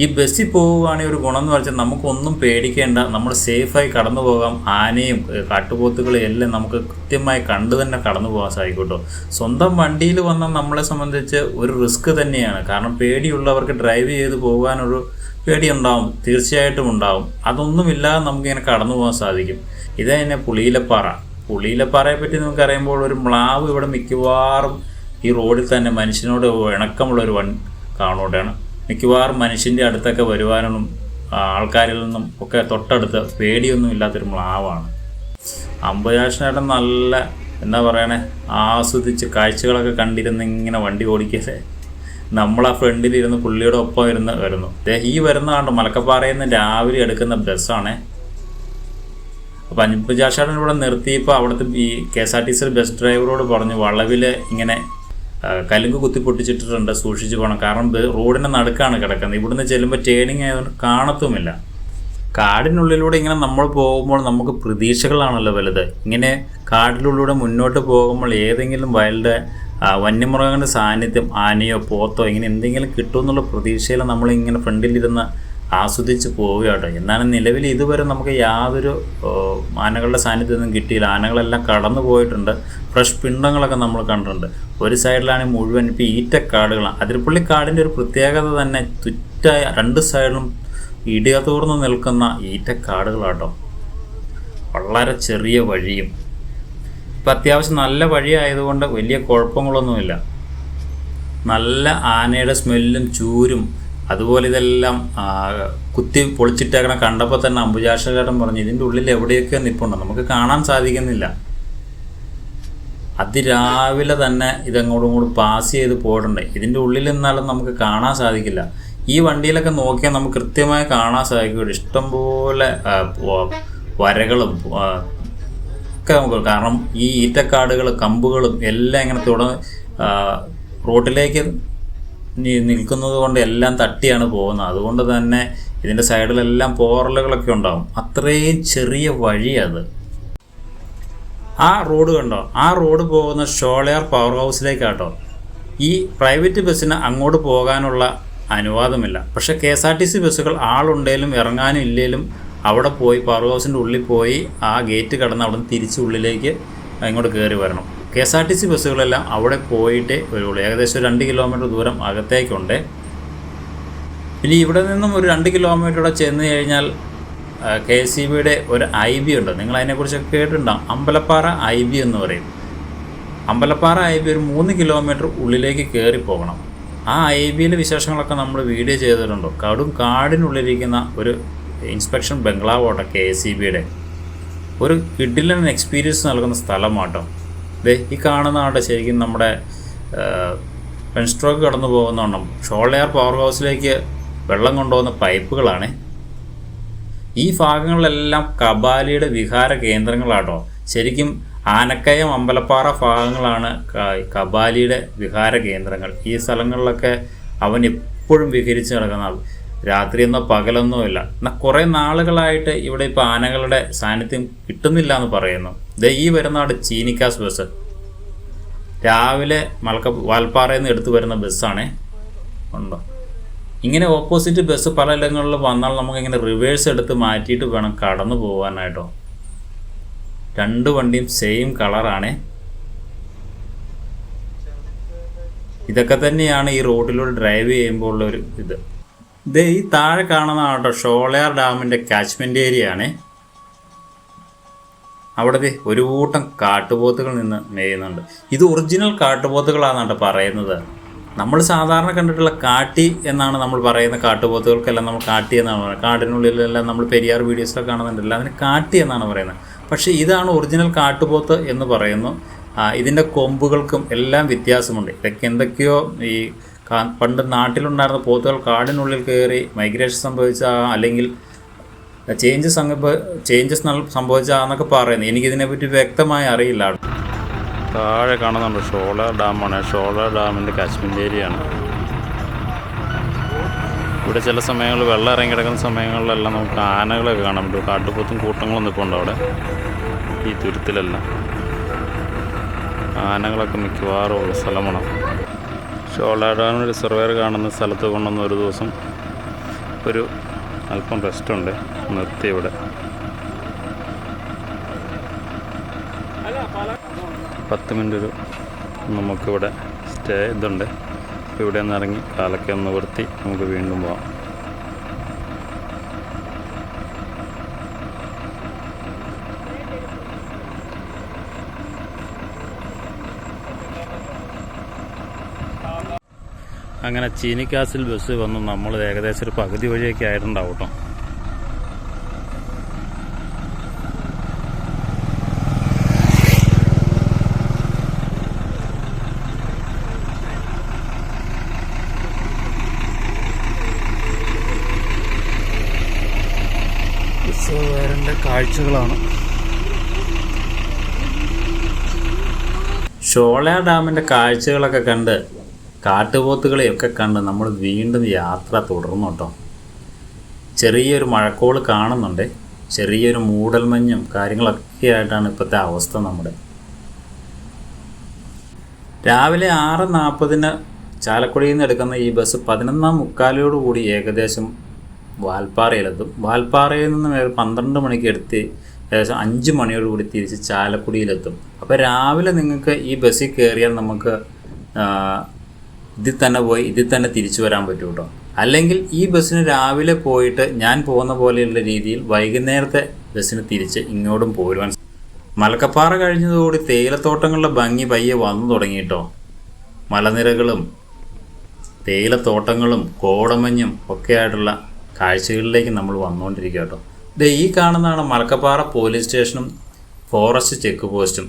ഈ ബസ്സിൽ പോവുകയാണെങ്കിൽ ഒരു ഗുണം എന്ന് വെച്ചാൽ നമുക്കൊന്നും പേടിക്കേണ്ട, നമ്മൾ സേഫായി കടന്നു പോകാം. ആനയും കാട്ടുപോത്തുകളെയും എല്ലാം നമുക്ക് കൃത്യമായി കണ്ടു തന്നെ കടന്നു പോകാൻ സാധിക്കും കേട്ടോ. സ്വന്തം വണ്ടിയിൽ വന്നാൽ നമ്മളെ സംബന്ധിച്ച് ഒരു റിസ്ക് തന്നെയാണ്. കാരണം പേടിയുള്ളവർക്ക് ഡ്രൈവ് ചെയ്ത് പോകാനൊരു പേടിയുണ്ടാവും, തീർച്ചയായിട്ടും ഉണ്ടാവും. അതൊന്നുമില്ലാതെ നമുക്കിങ്ങനെ കടന്നു പോകാൻ സാധിക്കും. ഇത് തന്നെ പുളിയിലപ്പാറയെ പറ്റി നമുക്കറിയുമ്പോൾ ഒരു മ്ലാവ് ഇവിടെ മിക്കവാറും ഈ റോഡിൽ തന്നെ മനുഷ്യനോട് ഇണക്കമുള്ളൊരു കാണുകയാണ്. മിക്കവാറും മനുഷ്യൻ്റെ അടുത്തൊക്കെ വരുവാനും ആൾക്കാരിൽ നിന്നും ഒക്കെ തൊട്ടടുത്ത് പേടിയൊന്നും ഇല്ലാത്തൊരു മ്ലാവാണ്. അമ്പുജാക്ഷനേട്ടൻ നല്ല എന്താ പറയണേ ആസ്വദിച്ച് കാഴ്ചകളൊക്കെ കണ്ടിരുന്ന് ഇങ്ങനെ വണ്ടി ഓടിക്കല്ലേ. നമ്മൾ ആ ഫ്രണ്ടിലിരുന്ന് പുള്ളിയുടെ ഒപ്പം വരുന്നു. ഈ വരുന്നതാണ്ട് മലക്കപ്പാറയിൽ നിന്ന് രാവിലെ എടുക്കുന്ന ബസ്സാണേ. അപ്പോൾ അമ്പുജാക്ഷേട്ടൻ ഇവിടെ നിർത്തിയപ്പോൾ അവിടുത്തെ ഈ KSRTC ബസ് ഡ്രൈവറോട് പറഞ്ഞു വളവിൽ ഇങ്ങനെ കലുങ്ക് കുത്തിപ്പൊട്ടിച്ചിട്ടുണ്ട്, സൂക്ഷിച്ച് പോകണം. കാരണം റോഡിൻ്റെ നടുക്കാണ് കിടക്കുന്നത്. ഇവിടുന്ന് ചെല്ലുമ്പോൾ ടേണിങ് ആയതുകൊണ്ട് കാണത്തുമില്ല. കാടിനുള്ളിലൂടെ ഇങ്ങനെ നമ്മൾ പോകുമ്പോൾ നമുക്ക് പ്രതീക്ഷകളാണല്ലോ വലുത്. ഇങ്ങനെ കാടിനുള്ളിലൂടെ മുന്നോട്ട് പോകുമ്പോൾ ഏതെങ്കിലും വന്യമൃഗങ്ങളുടെ സാന്നിധ്യം ആനയോ പോത്തോ ഇങ്ങനെ എന്തെങ്കിലും കിട്ടുമെന്നുള്ള പ്രതീക്ഷയിൽ നമ്മളിങ്ങനെ ഫ്രണ്ടിലിരുന്ന് ആസ്വദിച്ച് പോവുകയാട്ടോ. എന്നാലും നിലവിൽ ഇതുവരെ നമുക്ക് യാതൊരു ആനകളുടെ സാന്നിധ്യമൊന്നും കിട്ടിയില്ല. ആനകളെല്ലാം കടന്നു പോയിട്ടുണ്ട്. ഫ്രഷ് പിണ്ടങ്ങളൊക്കെ നമ്മൾ കണ്ടിട്ടുണ്ട്. ഒരു സൈഡിലാണെങ്കിൽ മുഴുവൻ ഇപ്പോൾ ഈറ്റക്കാടുകളാണ്. അതിരപ്പള്ളി കാടിൻ്റെ ഒരു പ്രത്യേകത തന്നെ ചുറ്റായ രണ്ട് സൈഡിലും ഇടിയതൂർന്ന് നിൽക്കുന്ന ഈറ്റക്കാടുകളാട്ടോ. വളരെ ചെറിയ വഴിയും ഇപ്പം അത്യാവശ്യം നല്ല വഴിയായതുകൊണ്ട് വലിയ കുഴപ്പങ്ങളൊന്നുമില്ല. നല്ല ആനയുടെ സ്മെല്ലും ചൂരും അതുപോലെ ഇതെല്ലാം കുത്തി പൊളിച്ചിട്ടേക്കണം കണ്ടപ്പോൾ തന്നെ അമ്പുജാക്ഷേട്ടൻ പറഞ്ഞു ഇതിൻ്റെ ഉള്ളിൽ എവിടെയൊക്കെയോ നിൽപ്പുണ്ട്, നമുക്ക് കാണാൻ സാധിക്കുന്നില്ല. അതിരാവിലെ തന്നെ ഇതങ്ങോട്ടും ഇങ്ങോട്ടും പാസ് ചെയ്ത് പോയിട്ടുണ്ട്. ഇതിൻ്റെ ഉള്ളിൽ നിന്നാലും നമുക്ക് കാണാൻ സാധിക്കില്ല. ഈ വണ്ടിയിലൊക്കെ നോക്കിയാൽ നമുക്ക് കൃത്യമായി കാണാൻ സാധിക്കും. ഇഷ്ടംപോലെ വരകളും ഒക്കെ നമുക്ക് കാരണം ഈ ഈറ്റക്കാടുകൾ കമ്പുകളും എല്ലാം ഇങ്ങനെ റോട്ടിലേക്ക് നിൽക്കുന്നത് കൊണ്ട് എല്ലാം തട്ടിയാണ് പോകുന്നത്. അതുകൊണ്ട് തന്നെ ഇതിൻ്റെ സൈഡിലെല്ലാം പോറലുകളൊക്കെ ഉണ്ടാകും. അത്രയും ചെറിയ വഴിയത്. ആ റോഡ് കണ്ടോ, ആ റോഡ് പോകുന്ന ഷോളയാർ പവർ ഹൗസിലേക്കാട്ടോ. ഈ പ്രൈവറ്റ് ബസ്സിന് അങ്ങോട്ട് പോകാനുള്ള അനുവാദമില്ല. പക്ഷേ KSRTC ബസ്സുകൾ ആളുണ്ടെങ്കിലും ഇറങ്ങാനും ഇല്ലെങ്കിലും അവിടെ പോയി പവർ ഹൗസിൻ്റെ ഉള്ളിൽ പോയി ആ ഗേറ്റ് കടന്ന് അവിടെ നിന്ന് തിരിച്ച് ഉള്ളിലേക്ക് ഇങ്ങോട്ട് കയറി വരണം. KSRTC ബസ്സുകളെല്ലാം അവിടെ പോയിട്ടേ വരുള്ളൂ. ഏകദേശം 2 കിലോമീറ്റർ ദൂരം അകത്തേക്കുണ്ട്. പിന്നെ ഇവിടെ നിന്നും ഒരു 2 കിലോമീറ്റർ ചെന്ന് കഴിഞ്ഞാൽ KSEBയുടെ ഒരു IB ഉണ്ട്. നിങ്ങൾ അതിനെക്കുറിച്ചൊക്കെ കേട്ടിട്ടുണ്ടാകും. അമ്പലപ്പാറ IB എന്ന് പറയും. അമ്പലപ്പാറ IB ഒരു 3 കിലോമീറ്റർ ഉള്ളിലേക്ക് കയറി പോകണം. ആ IBയിലെ വിശേഷങ്ങളൊക്കെ നമ്മൾ വീഡിയോ ചെയ്തിട്ടുണ്ടോ. കാടിനുള്ളിലിരിക്കുന്ന ഒരു ഇൻസ്പെക്ഷൻ ബംഗ്ലാവോട്ടോ KSEBയുടെ. ഒരു കിഡിലൻ എക്സ്പീരിയൻസ് നൽകുന്ന സ്ഥലമാട്ടോ. ഈ കാണുന്നതാണ് ശരിക്കും നമ്മുടെ പെൻസ്ട്രോക്ക് കടന്നു പോകുന്നതുകൊണ്ടും ഷോളയാർ പവർ ഹൗസിലേക്ക് വെള്ളം കൊണ്ടുപോകുന്ന പൈപ്പുകളാണ്. ഈ ഭാഗങ്ങളിലെല്ലാം കബാലിയുടെ വിഹാര കേന്ദ്രങ്ങളാട്ടോ. ശരിക്കും ആനക്കയം അമ്പലപ്പാറ ഭാഗങ്ങളാണ് കബാലിയുടെ വിഹാര കേന്ദ്രങ്ങൾ. ഈ സ്ഥലങ്ങളിലൊക്കെ അവൻ എപ്പോഴും വിഹരിച്ച് നടക്കുന്ന രാത്രിയെന്നോ പകലൊന്നോ ഇല്ല. എന്നാൽ കുറേ നാളുകളായിട്ട് ഇവിടെ ഇപ്പോൾ ആനകളുടെ സാന്നിധ്യം കിട്ടുന്നില്ല എന്ന് പറയുന്നു. ഈ വരുന്നതാണ് ചീനിക്കാസ് ബസ്. രാവിലെ വാൽപ്പാറയിൽ നിന്ന് എടുത്തു വരുന്ന ബസ്സാണേ. ഉണ്ടോ ഇങ്ങനെ ഓപ്പോസിറ്റ് ബസ് പലയിടങ്ങളിൽ വന്നാൽ നമുക്കിങ്ങനെ റിവേഴ്സ് എടുത്ത് മാറ്റിയിട്ട് വേണം കടന്നു പോകാനായിട്ടോ. 2 വണ്ടിയും സെയിം കളറാണേ. ഇതൊക്കെ തന്നെയാണ് ഈ റോഡിലൂടെ ഡ്രൈവ് ചെയ്യുമ്പോൾ ഉള്ളൊരു ഇത്. ഈ താഴെ കാണുന്നതാണ് കേട്ടോ ഷോളയാർ ഡാമിൻ്റെ കാച്ച്മെൻറ്റ് ഏരിയ ആണ്. അവിടെ ഒരു കൂട്ടം കാട്ടുപോത്തുകൾ നിന്ന് മേയുന്നുണ്ട്. ഇത് ഒറിജിനൽ കാട്ടുപോത്തുകളാണെന്നാണ് പറയുന്നത്. നമ്മൾ സാധാരണ കണ്ടിട്ടുള്ള കാട്ടി എന്നാണ് നമ്മൾ പറയുന്ന കാട്ടുപോത്തുകൾക്കെല്ലാം നമ്മൾ കാട്ടി എന്നാണ് പറയുന്നത്. കാടിനുള്ളിലെല്ലാം നമ്മൾ പെരിയാർ വീഡിയോസിലൊക്കെ കാണുന്നുണ്ടല്ലോ, അതിന് കാട്ടി എന്നാണ് പറയുന്നത്. പക്ഷേ ഇതാണ് ഒറിജിനൽ കാട്ടുപോത്ത് എന്ന് പറയുന്നു. ഇതിൻ്റെ കൊമ്പുകൾക്കും എല്ലാം വ്യത്യാസമുണ്ട്. ഇതൊക്കെ എന്തൊക്കെയോ ഈ പണ്ട് നാട്ടിലുണ്ടായിരുന്ന പോത്തുകൾ കാടിനുള്ളിൽ കയറി മൈഗ്രേഷൻ സംഭവിച്ച അല്ലെങ്കിൽ ചേഞ്ചസ് സംഭവിച്ചാന്നൊക്കെ പറയുന്നത്. എനിക്കിതിനെപ്പറ്റി വ്യക്തമായി അറിയില്ല. താഴെ കാണുന്നുണ്ട് ഷോളർ ഡാമാണ്. ഷോളർ ഡാമിൻ്റെ കാശ്മീർ ഏരിയയാണ്. ഇവിടെ ചില സമയങ്ങളിൽ വെള്ളം ഇറങ്ങി കിടക്കുന്ന സമയങ്ങളിലെല്ലാം നമുക്ക് ആനകളൊക്കെ കാണാൻ പറ്റും. കാട്ടുപോത്തും കൂട്ടങ്ങളും നിൽപ്പുണ്ട് അവിടെ. ഈ തുരുത്തിലെല്ലാം ആനകളൊക്കെ മിക്കവാറും ഉള്ള സ്ഥലമാണ്. ഷോളർ ഡാം റിസർവയർ കാണുന്ന സ്ഥലത്ത് കൊണ്ടുവന്ന് ഒരു ദിവസം ഒരു അല്പം റെസ്റ്റുണ്ട്, നിർത്തി ഇവിടെ 10 മിനിറ്റ് നമുക്കിവിടെ സ്റ്റേ ഇതുണ്ട്. ഇവിടെ നിന്ന് ഇറങ്ങി കാലൊക്കെ ഒന്ന് നിർത്തി നമുക്ക് വീണ്ടും പോകാം. അങ്ങനെ ചീനിക്കാസിൽ ബസ് വന്ന് നമ്മൾ ഏകദേശം ഒരു പകുതി വഴിയൊക്കെ ആയിട്ടുണ്ടാവും കേട്ടോ. റിസർവയറിൻ്റെ കാഴ്ചകളാണ്. ഷോളയാർ ഡാമിൻ്റെ കാഴ്ചകളൊക്കെ കണ്ട് കാട്ടുപോത്തുകളെയൊക്കെ കണ്ട് നമ്മൾ വീണ്ടും യാത്ര തുടർന്നു കേട്ടോ. ചെറിയൊരു മഴക്കോള് കാണുന്നുണ്ട്. ചെറിയൊരു മൂടൽമഞ്ഞും കാര്യങ്ങളൊക്കെ ആയിട്ടാണ് ഇപ്പോഴത്തെ അവസ്ഥ നമ്മുടെ. രാവിലെ 6:40 ചാലക്കുടിയിൽ നിന്ന് എടുക്കുന്ന ഈ ബസ് 11:45 ഏകദേശം വാൽപ്പാറയിലെത്തും. വാൽപ്പാറയിൽ നിന്ന് 12 മണിക്ക് എടുത്ത് ഏകദേശം 5 മണിയോടുകൂടി തിരിച്ച് ചാലക്കുടിയിലെത്തും. അപ്പോൾ രാവിലെ നിങ്ങൾക്ക് ഈ ബസ്സിൽ കയറിയാൽ നമുക്ക് ഇതിൽ തന്നെ പോയി ഇതിൽ തന്നെ തിരിച്ചു വരാൻ പറ്റും കേട്ടോ. അല്ലെങ്കിൽ ഈ ബസ്സിന് രാവിലെ പോയിട്ട് ഞാൻ പോകുന്ന പോലെയുള്ള രീതിയിൽ വൈകുന്നേരത്തെ ബസ്സിന് തിരിച്ച് ഇങ്ങോട്ടും പോരുവാൻ. മലക്കപ്പാറ കഴിഞ്ഞതോടെ തേയിലത്തോട്ടങ്ങളുടെ ഭംഗി പയ്യെ വന്നു തുടങ്ങി കേട്ടോ. മലനിരകളും തേയിലത്തോട്ടങ്ങളും കോടമഞ്ഞും ഒക്കെ ആയിട്ടുള്ള കാഴ്ചകളിലേക്ക് നമ്മൾ വന്നുകൊണ്ടിരിക്കുക കേട്ടോ. ഈ കാണുന്നതാണ് മലക്കപ്പാറ പോലീസ് സ്റ്റേഷനും ഫോറസ്റ്റ് ചെക്ക് പോസ്റ്റും.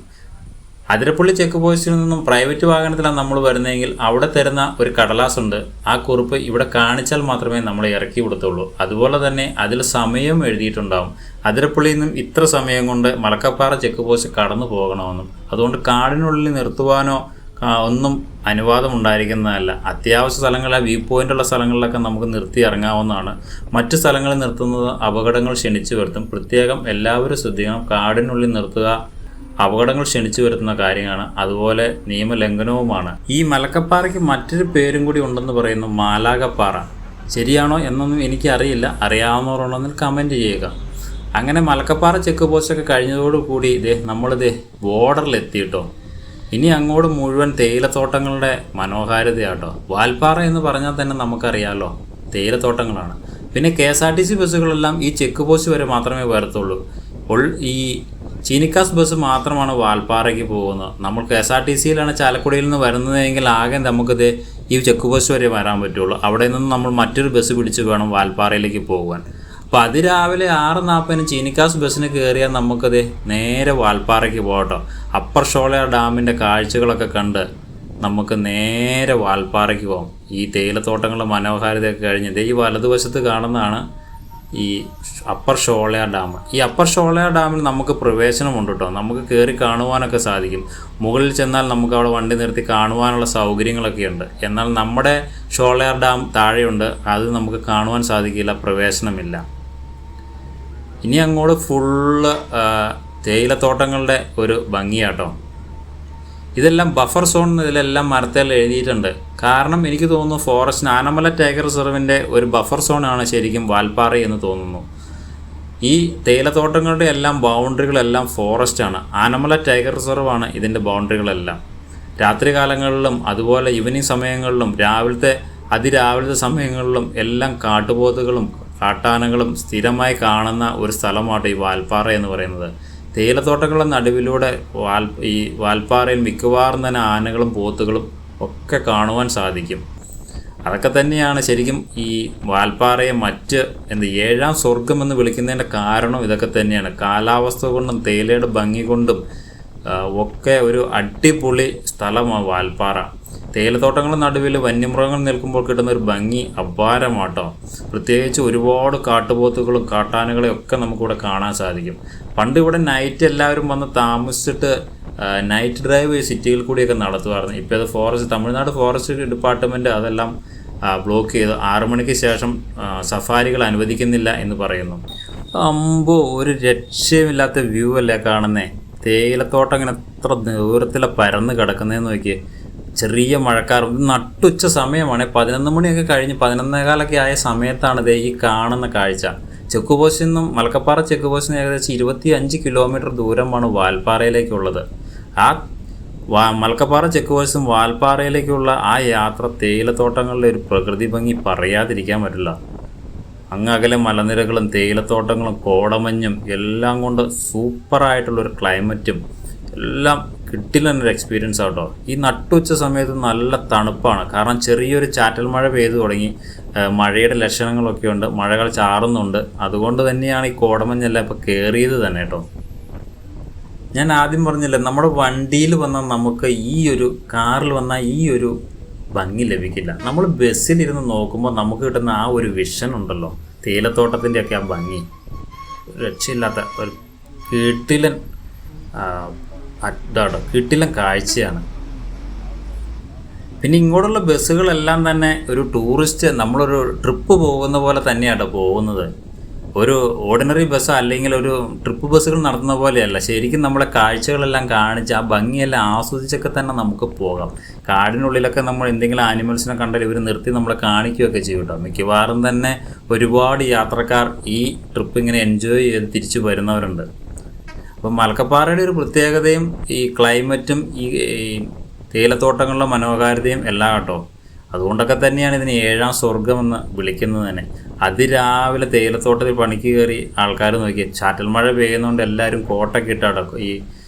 അതിരപ്പള്ളി ചെക്ക് പോസ്റ്റിൽ നിന്നും പ്രൈവറ്റ് വാഹനത്തിലാണ് നമ്മൾ വരുന്നതെങ്കിൽ അവിടെ തരുന്ന ഒരു കടലാസുണ്ട്. ആ കുറിപ്പ് ഇവിടെ കാണിച്ചാൽ മാത്രമേ നമ്മളെ ഇറക്കി വിടത്തുള്ളൂ. അതുപോലെ തന്നെ അതിൽ സമയം എഴുതിയിട്ടുണ്ടാവും. അതിരപ്പള്ളിയിൽ നിന്നും ഇത്ര സമയം കൊണ്ട് മലക്കപ്പാറ ചെക്ക് പോസ്റ്റ് കടന്നു പോകണമെന്നും. അതുകൊണ്ട് കാടിനുള്ളിൽ നിർത്തുവാനോ ഒന്നും അനുവാദം ഉണ്ടായിരിക്കുന്നതല്ല. അത്യാവശ്യ സ്ഥലങ്ങളിൽ, വ്യൂ പോയിൻ്റുള്ള സ്ഥലങ്ങളിലൊക്കെ നമുക്ക് നിർത്തി ഇറങ്ങാവുന്നതാണ്. മറ്റു സ്ഥലങ്ങളിൽ നിർത്തുന്നത് അപകടങ്ങൾ ക്ഷണിച്ചു വരുത്തും. പ്രത്യേകം എല്ലാവരും ശ്രദ്ധിക്കണം. കാടിനുള്ളിൽ നിർത്തുക അപകടങ്ങൾ ക്ഷണിച്ചു വരുത്തുന്ന കാര്യമാണ്. അതുപോലെ നിയമലംഘനവുമാണ്. ഈ മലക്കപ്പാറയ്ക്ക് മറ്റൊരു പേരും കൂടി ഉണ്ടെന്ന് പറയുന്നു, മാലാകപ്പാറ. ശരിയാണോ എന്നൊന്നും എനിക്കറിയില്ല. അറിയാവുന്നവരുണ്ടെങ്കിൽ കമൻറ്റ് ചെയ്യുക. അങ്ങനെ മലക്കപ്പാറ ചെക്ക് പോസ്റ്റൊക്കെ കഴിഞ്ഞതോടുകൂടി നമ്മളിത് ബോർഡറിലെത്തിയിട്ടോ. ഇനി അങ്ങോട്ട് മുഴുവൻ തേയിലത്തോട്ടങ്ങളുടെ മനോഹാരിതയാട്ടോ. വാൽപ്പാറ എന്ന് പറഞ്ഞാൽ തന്നെ നമുക്കറിയാമല്ലോ തേയിലത്തോട്ടങ്ങളാണ്. പിന്നെ KSRTC ബസ്സുകളെല്ലാം ഈ ചെക്ക് പോസ്റ്റ് വരെ മാത്രമേ വരത്തുള്ളൂ. ഈ ചീനിക്കാസ് ബസ് മാത്രമാണ് വാൽപ്പാറയ്ക്ക് പോകുന്നത്. നമ്മൾ KSRTCയിലാണ് ചാലക്കുടിയിൽ നിന്ന് വരുന്നതെങ്കിൽ ആകെ നമുക്കിത് ഈ ചെക്ക് പോസ്റ്റ് വരെ വരാൻ പറ്റുള്ളൂ. അവിടെ നിന്ന് നമ്മൾ മറ്റൊരു ബസ് പിടിച്ച് വേണം വാൽപ്പാറയിലേക്ക് പോകുവാൻ. അപ്പോൾ അതിരാവിലെ 6:40 ചീനിക്കാസ് ബസ്സിന് കയറിയാൽ നമുക്കത് നേരെ വാൽപ്പാറയ്ക്ക് പോകട്ടോ. അപ്പർ ഷോളയാർ ഡാമിൻ്റെ കാഴ്ചകളൊക്കെ കണ്ട് നമുക്ക് നേരെ വാൽപ്പാറയ്ക്ക് പോകാം. ഈ തേയിലത്തോട്ടങ്ങളുടെ മനോഹാരിതയൊക്കെ കഴിഞ്ഞ് ഈ വലതുവശത്ത് കാണുന്നതാണ് ഈ അപ്പർ ഷോളയാർ ഡാം. ഈ അപ്പർ ഷോളയാർ ഡാമിൽ നമുക്ക് പ്രവേശനമുണ്ട് കേട്ടോ. നമുക്ക് കയറി കാണുവാനൊക്കെ സാധിക്കും. മുകളിൽ ചെന്നാൽ നമുക്ക് അവിടെ വണ്ടി നിർത്തി കാണുവാനുള്ള സൗകര്യങ്ങളൊക്കെ ഉണ്ട്. എന്നാൽ നമ്മുടെ ഷോളയാർ ഡാം താഴെയുണ്ട്. അത് നമുക്ക് കാണുവാൻ സാധിക്കില്ല, പ്രവേശനമില്ല. ഇനി അങ്ങോട്ട് ഫുള്ള് തേയിലത്തോട്ടങ്ങളുടെ ഒരു ഭംഗിയാട്ടോ. ഇതെല്ലാം ബഫർ സോൺ, ഇതിലെല്ലാം മരത്തിൽ എഴുതിയിട്ടുണ്ട്. കാരണം എനിക്ക് തോന്നുന്നു ഫോറസ്റ്റ് ആനമല ടൈഗർ റിസർവിൻ്റെ ഒരു ബഫർ സോണാണ് ശരിക്കും വാൽപ്പാറ എന്ന് തോന്നുന്നു. ഈ തേയിലത്തോട്ടങ്ങളുടെ എല്ലാം ബൗണ്ടറികളെല്ലാം ഫോറസ്റ്റാണ്. ആനമല ടൈഗർ റിസർവാണ് ഇതിൻ്റെ ബൗണ്ടറികളെല്ലാം. രാത്രി കാലങ്ങളിലും അതുപോലെ ഈവനിങ് സമയങ്ങളിലും അതിരാവിലത്തെ സമയങ്ങളിലും എല്ലാം കാട്ടുപോത്തുകളും കാട്ടാനകളും സ്ഥിരമായി കാണുന്ന ഒരു സ്ഥലമാണ് ഈ വാൽപ്പാറ എന്ന് പറയുന്നത്. തേയിലത്തോട്ടങ്ങളുടെ നടുവിലൂടെ ഈ വാൽപ്പാറയിൽ മിക്കവാറും തന്നെ ആനകളും പോത്തുകളും ഒക്കെ കാണുവാൻ സാധിക്കും. അതൊക്കെ തന്നെയാണ് ശരിക്കും ഈ വാൽപ്പാറയെ ഏഴാം സ്വർഗം എന്ന് വിളിക്കുന്നതിൻ്റെ കാരണം ഇതൊക്കെ തന്നെയാണ്. കാലാവസ്ഥ കൊണ്ടും തേയിലയുടെ ഭംഗി കൊണ്ടും ഒക്കെ ഒരു അടിപൊളി സ്ഥലമാണ് വാൽപ്പാറ. തേയിലത്തോട്ടങ്ങളുടെ നടുവിൽ വന്യമൃഗങ്ങൾ നിൽക്കുമ്പോൾ കിട്ടുന്ന ഒരു ഭംഗി അപാരമാട്ടോ. പ്രത്യേകിച്ച് ഒരുപാട് കാട്ടുപോത്തുകളും കാട്ടാനകളെയും ഒക്കെ നമുക്കിവിടെ കാണാൻ സാധിക്കും. പണ്ട് ഇവിടെ നൈറ്റ് എല്ലാവരും വന്ന് താമസിച്ചിട്ട് നൈറ്റ് ഡ്രൈവ് സിറ്റിയിൽ കൂടിയൊക്കെ നടത്തുമായിരുന്നു. ഇപ്പോൾ അത് തമിഴ്നാട് ഫോറസ്റ്റ് ഡിപ്പാർട്ട്മെൻറ്റ് അതെല്ലാം ബ്ലോക്ക് ചെയ്ത് 6 മണിക്ക് ശേഷം സഫാരികൾ അനുവദിക്കുന്നില്ല എന്ന് പറയുന്നു. ഒരു രക്ഷയുമില്ലാത്ത വ്യൂ അല്ലേ കാണുന്നേ. തേയിലത്തോട്ടം ഇങ്ങനെ എത്ര ദൂരത്തിലാണ് പരന്ന് കിടക്കുന്നതെന്ന് നോക്കിയേ. ചെറിയ മഴക്കാറും നട്ടുച്ച സമയമാണ്. 11 മണിയൊക്കെ കഴിഞ്ഞ് 11:15 ആയ സമയത്താണ് ദേ ഈ കാണുന്ന കാഴ്ച. ചെക്ക് പോസ്റ്റിൽ നിന്നും മലക്കപ്പാറ ചെക്ക് പോസ്റ്റിന് ഏകദേശം 25 കിലോമീറ്റർ ദൂരമാണ് വാൽപ്പാറയിലേക്കുള്ളത്. ആ മലക്കപ്പാറ ചെക്ക് പോസ്റ്റും വാൽപ്പാറയിലേക്കുള്ള ആ യാത്ര തേയിലത്തോട്ടങ്ങളുടെ ഒരു പ്രകൃതി ഭംഗി പറയാതിരിക്കാൻ പറ്റില്ല. അങ്ങകലെ മലനിരകളും തേയിലത്തോട്ടങ്ങളും കോടമഞ്ഞും എല്ലാം കൊണ്ട് സൂപ്പറായിട്ടുള്ളൊരു ക്ലൈമറ്റും എല്ലാം കിട്ടില്ലൊരു എക്സ്പീരിയൻസ് ആട്ടോ. ഈ നട്ടുച്ച സമയത്ത് നല്ല തണുപ്പാണ്. കാരണം ചെറിയൊരു ചാറ്റൽ മഴ പെയ്തു തുടങ്ങി. മഴയുടെ ലക്ഷണങ്ങളൊക്കെ ഉണ്ട്. മഴകൾ ചാറുന്നുണ്ട്. അതുകൊണ്ട് തന്നെയാണ് ഈ കോടമഞ്ഞെല്ലാം ഇപ്പോൾ കയറിയത് തന്നെ കേട്ടോ. ഞാൻ ആദ്യം പറഞ്ഞില്ലേ, നമ്മുടെ വണ്ടിയിൽ വന്നാൽ നമുക്ക് കാറിൽ വന്നാൽ ഈ ഒരു ഭംഗി ലഭിക്കില്ല. നമ്മൾ ബസ്സിലിരുന്ന് നോക്കുമ്പോൾ നമുക്ക് കിട്ടുന്ന ആ ഒരു വിഷൻ ഉണ്ടല്ലോ, തേയിലത്തോട്ടത്തിൻ്റെയൊക്കെ ആ ഭംഗി രക്ഷയില്ലാത്ത ഒരു കിട്ടിലൻ കാഴ്ചയാണ്. പിന്നെ ഇങ്ങോട്ടുള്ള ബസ്സുകളെല്ലാം തന്നെ ഒരു ടൂറിസ്റ്റ് നമ്മളൊരു ട്രിപ്പ് പോകുന്ന പോലെ തന്നെയാണ് പോകുന്നത്. ഒരു ഓർഡിനറി ബസ് അല്ലെങ്കിൽ ഒരു ട്രിപ്പ് ബസ്സുകൾ നടത്തുന്ന പോലെയല്ല. ശരിക്കും നമ്മളെ കാഴ്ചകളെല്ലാം കാണിച്ച് ആ ഭംഗിയെല്ലാം ആസ്വദിച്ചൊക്കെ തന്നെ നമുക്ക് പോകാം. കാടിനുള്ളിലൊക്കെ നമ്മൾ എന്തെങ്കിലും ആനിമൽസിനെ കണ്ടാൽ ഇവർ നിർത്തി നമ്മളെ കാണിക്കുകയൊക്കെ ചെയ്യും കേട്ടോ. മിക്കവാറും തന്നെ ഒരുപാട് യാത്രക്കാർ ഈ ട്രിപ്പ് ഇങ്ങനെ എൻജോയ് ചെയ്ത് തിരിച്ചു വരുന്നവരുണ്ട്. അപ്പം മലക്കപ്പാറയുടെ ഒരു പ്രത്യേകതയും ഈ ക്ലൈമറ്റും ഈ തേയിലത്തോട്ടങ്ങളുടെ മനോഹാരിതയും എല്ലാം കേട്ടോ. അതുകൊണ്ടൊക്കെ തന്നെയാണ് ഇതിന് 7ാം സ്വർഗമെന്ന് വിളിക്കുന്നത് തന്നെ. അതിരാവിലെ തേയിലത്തോട്ടത്തിൽ പണിക്ക് കയറി ആൾക്കാർ നോക്കിയാൽ ചാറ്റൽ മഴ പെയ്യുന്നതുകൊണ്ട് എല്ലാവരും കോട്ടൊക്കെ ഇട്ടാട്ടോ ഈ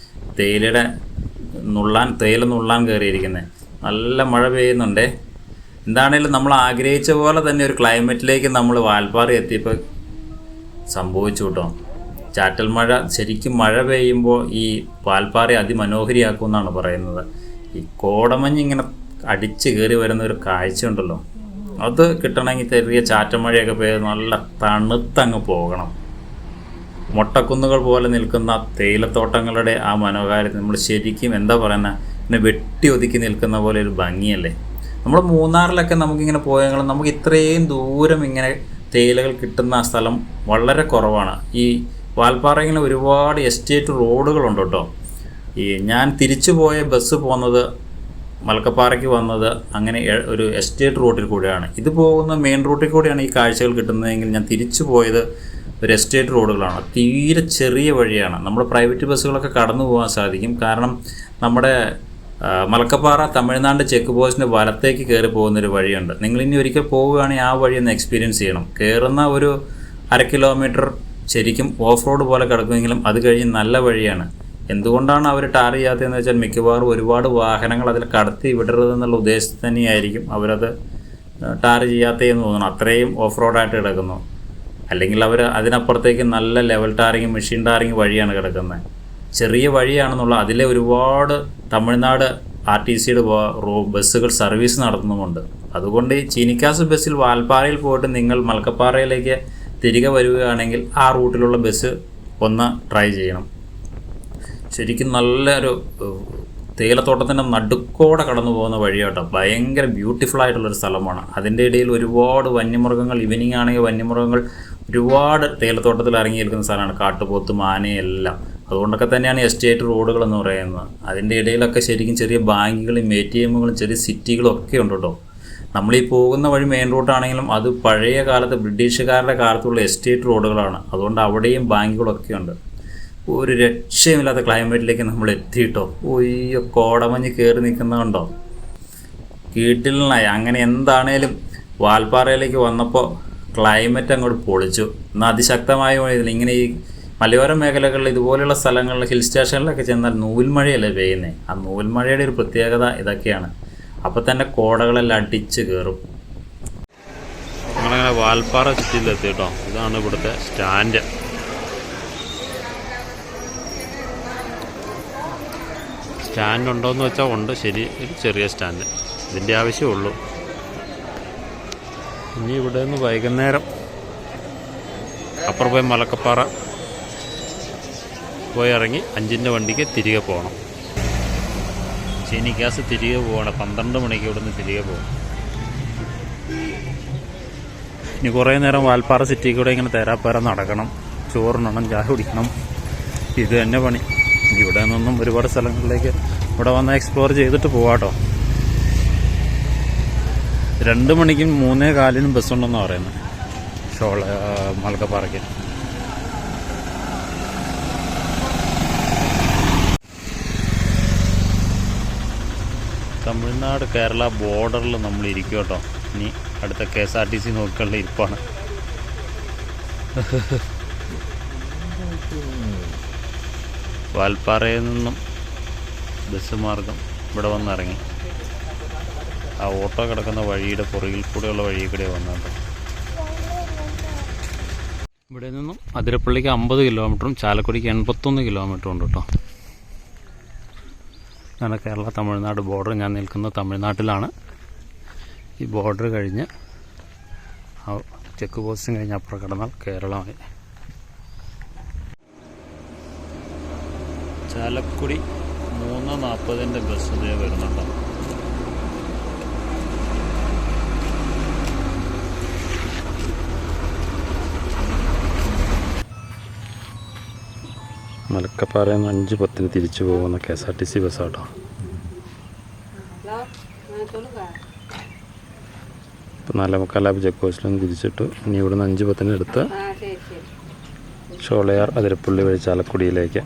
തേയില നുള്ളാൻ കയറിയിരിക്കുന്നത്. നല്ല മഴ പെയ്യുന്നുണ്ടേ. എന്താണേലും നമ്മൾ ആഗ്രഹിച്ച പോലെ തന്നെ ഒരു ക്ലൈമറ്റിലേക്ക് നമ്മൾ വാൽപ്പാറ എത്തിയപ്പോൾ സംഭവിച്ചു കേട്ടോ. ചാറ്റൽ മഴ ശരിക്കും മഴ പെയ്യുമ്പോൾ ഈ വാൽപ്പാറ അതിമനോഹരിയാക്കുമെന്നാണ് പറയുന്നത്. ഈ കോടമഞ്ഞ് ഇങ്ങനെ അടിച്ച് കയറി വരുന്ന ഒരു കാഴ്ച ഉണ്ടല്ലോ, അത് കിട്ടണമെങ്കിൽ ചെറിയ ചാറ്റമഴയൊക്കെ പെയ്ത് നല്ല തണുത്തങ്ങ് പോകണം. മൊട്ടക്കുന്നുകൾ പോലെ നിൽക്കുന്ന തേയിലത്തോട്ടങ്ങളുടെ ആ മനോഹാരിത നമ്മൾ ശരിക്കും എന്താ പറയുന്നത്, ഇങ്ങനെ വെട്ടി ഒതുക്കി നിൽക്കുന്ന പോലെ ഒരു ഭംഗിയല്ലേ. നമ്മൾ മൂന്നാറിലൊക്കെ നമുക്കിങ്ങനെ പോയെങ്കിൽ നമുക്ക് ഇത്രയും ദൂരം ഇങ്ങനെ തേയിലകൾ കിട്ടുന്ന സ്ഥലം വളരെ കുറവാണ്. ഈ വാൽപ്പാറയിൽ ഒരുപാട് എസ്റ്റേറ്റ് റോഡുകളുണ്ട് കേട്ടോ. ഞാൻ തിരിച്ചു പോയ ബസ് പോകുന്നത് മലക്കപ്പാറയ്ക്ക് വന്നത് അങ്ങനെ ഒരു എസ്റ്റേറ്റ് റൂട്ടിൽ കൂടെയാണ്. ഇത് പോകുന്ന മെയിൻ റൂട്ടിൽ കൂടെയാണ് ഈ കാഴ്ചകൾ കിട്ടുന്നതെങ്കിൽ ഞാൻ തിരിച്ചു പോയത് ഒരു എസ്റ്റേറ്റ് റോഡുകളാണ്. തീരെ ചെറിയ വഴിയാണ്. നമ്മുടെ പ്രൈവറ്റ് ബസ്സുകളൊക്കെ കടന്നു പോകാൻ സാധിക്കും. കാരണം നമ്മുടെ മലക്കപ്പാറ തമിഴ്നാട് ചെക്ക് പോസ്റ്റിൻ്റെ വലത്തേക്ക് കയറി പോകുന്നൊരു വഴിയുണ്ട്. നിങ്ങളിനി ഒരിക്കൽ പോവുകയാണെങ്കിൽ ആ വഴി ഒന്ന് എക്സ്പീരിയൻസ് ചെയ്യണം. കയറുന്ന ഒരു 1/2 കിലോമീറ്റർ ശരിക്കും ഓഫ് റോഡ് പോലെ കിടക്കുമെങ്കിലും അത് കഴിഞ്ഞ് നല്ല വഴിയാണ്. എന്തുകൊണ്ടാണ് അവർ ടാർ ചെയ്യാത്തതെന്ന് വെച്ചാൽ മിക്കവാറും ഒരുപാട് വാഹനങ്ങൾ അതിൽ കടത്തി വിടരുതെന്നുള്ള ഉദ്ദേശത്തിൽ തന്നെയായിരിക്കും അവരത് ടാർ ചെയ്യാത്തതെന്ന് തോന്നുന്നു. അത്രയും ഓഫ് റോഡായിട്ട് കിടക്കുന്നു. അല്ലെങ്കിൽ അവർ അതിനപ്പുറത്തേക്ക് നല്ല ലെവൽ ടാറിങ് മെഷീൻ ടാറിങ് വഴിയാണ് കിടക്കുന്നത്. ചെറിയ വഴിയാണെന്നുള്ള അതിലെ ഒരുപാട് തമിഴ്നാട് RTCയുടെ ബസ്സുകൾ സർവീസ് നടത്തുന്നുമുണ്ട്. അതുകൊണ്ട് ഈ ചീനിക്കാസ് ബസ്സിൽ വാൽപ്പാറയിൽ പോയിട്ട് നിങ്ങൾ മലക്കപ്പാറയിലേക്ക് തിരികെ വരികയാണെങ്കിൽ ആ റൂട്ടിലുള്ള ബസ് ഒന്ന് ട്രൈ ചെയ്യണം. ശരിക്കും നല്ലൊരു തേയിലത്തോട്ടത്തിൻ്റെ നടുക്കോടെ കടന്നു പോകുന്ന വഴിയാട്ടോ. ഭയങ്കര ബ്യൂട്ടിഫുൾ ആയിട്ടുള്ളൊരു സ്ഥലമാണ്. അതിൻ്റെ ഇടയിൽ ഒരുപാട് വന്യമൃഗങ്ങൾ, ഈവനിങ് ആണെങ്കിൽ വന്യമൃഗങ്ങൾ ഒരുപാട് തേയിലത്തോട്ടത്തിൽ ഇറങ്ങിയിരിക്കുന്ന സ്ഥലമാണ്. കാട്ടുപോത്തും ആനയെല്ലാം. അതുകൊണ്ടൊക്കെ തന്നെയാണ് എസ്റ്റേറ്റ് റോഡുകൾ എന്ന് പറയുന്നത്. അതിൻ്റെ ഇടയിലൊക്കെ ശരിക്കും ചെറിയ ബാങ്കുകളും ATMകളും ചെറിയ സിറ്റികളും ഒക്കെ ഉണ്ട് കേട്ടോ. നമ്മളീ പോകുന്ന വഴി മെയിൻ റൂട്ടാണെങ്കിലും അത് പഴയ കാലത്ത് ബ്രിട്ടീഷുകാരുടെ കാലത്തുള്ള എസ്റ്റേറ്റ് റോഡുകളാണ്. അതുകൊണ്ട് അവിടെയും ബാങ്കുകളൊക്കെ ഉണ്ട്. ഒരു രക്ഷയുമില്ലാത്ത ക്ലൈമറ്റിലേക്ക് നമ്മൾ എത്തിയിട്ടോ. ഒയ്യോ, കോടമഞ്ഞ് കയറി നിൽക്കുന്നതുണ്ടോ, കീട്ടിലായി. അങ്ങനെ എന്താണേലും വാൽപ്പാറയിലേക്ക് വന്നപ്പോൾ ക്ലൈമറ്റ് അങ്ങോട്ട് പൊളിച്ചു. എന്നാൽ അതിശക്തമായ മഴയില്ല. ഇങ്ങനെ ഈ മലയോര മേഖലകളിൽ ഇതുപോലെയുള്ള സ്ഥലങ്ങളിൽ ഹിൽ സ്റ്റേഷനിലൊക്കെ ചെന്നാൽ നൂൽമഴയല്ലേ പെയ്യുന്നത്. ആ നൂൽമഴയുടെ ഒരു പ്രത്യേകത ഇതൊക്കെയാണ്. അപ്പോൾ തന്നെ കോടകളെല്ലാം അടിച്ച് കയറും. നമ്മളങ്ങനെ വാൽപ്പാറ സിറ്റിയിലെത്തി കേട്ടോ. ഇതാണ് ഇവിടുത്തെ സ്റ്റാൻഡ്. സ്റ്റാൻഡ് ഉണ്ടോയെന്ന് വെച്ചാൽ ഉണ്ട്, ശരി, ഒരു ചെറിയ സ്റ്റാൻഡ്, ഇതിൻ്റെ ആവശ്യമുള്ളൂ. ഇനി ഇവിടെ നിന്ന് വൈകുന്നേരം അപ്പുറം പോയി മലക്കപ്പാറ പോയി ഇറങ്ങി 5-ൻ്റെ വണ്ടിക്ക് തിരികെ പോകണം. ചീനിക്കാസ് തിരികെ പോകണം. 12 മണിക്ക് ഇവിടെ നിന്ന് തിരികെ പോകും. ഇനി കുറേ നേരം വാൽപ്പാറ സിറ്റി കൂടെ ഇങ്ങനെ തേരാപ്പാര നടക്കണം, ചോറിനണം, ചായ കുടിക്കണം, ഇത് തന്നെ പണി. ഇവിടെ നിന്നും ഒരുപാട് സ്ഥലങ്ങളിലേക്ക് ഇവിടെ വന്ന് എക്സ്പ്ലോർ ചെയ്തിട്ട് പോവാട്ടോ. 2 മണിക്കും 3:15 ബസ്സുണ്ടെന്നാണ് പറയുന്നത് മലക്കപ്പാറയ്ക്ക്. തമിഴ്നാട് കേരള ബോർഡറിൽ നമ്മൾ ഇരിക്കും കേട്ടോ. ഇനി അടുത്ത KSRTC നോക്കിയുള്ള ഇരിപ്പാണ്. വാൽപ്പാറയിൽ നിന്നും ബസ് മാർഗം ഇവിടെ വന്നിറങ്ങി ആ ഓട്ടോ കിടക്കുന്ന വഴിയുടെ പുറകിൽ കൂടെയുള്ള വഴി കൂടെ വന്നത്. ഇവിടെ നിന്നും അതിരപ്പള്ളിക്ക് 50 കിലോമീറ്ററും ചാലക്കുടിക്ക് 81 കിലോമീറ്ററും ഉണ്ട് കേട്ടോ. ഇതാണ് കേരള തമിഴ്നാട് ബോർഡർ. ഞാൻ നിൽക്കുന്നത് തമിഴ്നാട്ടിലാണ്. ഈ ബോർഡർ കഴിഞ്ഞ് ആ ചെക്ക് പോസ്റ്റും കഴിഞ്ഞ് അപ്പുറം കടന്നാൽ കേരളമായി. ചാലക്കുടി 3:40 ബസ് ഇതേ വരുന്നുണ്ടോ. മലക്കപ്പാറയിൽ നിന്ന് 5:10 തിരിച്ചു പോകുന്ന KSRTC ബസ്സാട്ടോ. ഇപ്പോൾ 4:45 ചെക്ക് പോസ്റ്റിൽ നിന്ന് തിരിച്ചിട്ട് ഇനി ഇവിടുന്ന് 5:10 എടുത്ത് ഷോളയാർ അതിരപ്പള്ളി വഴി ചാലക്കുടിയിലേക്ക്.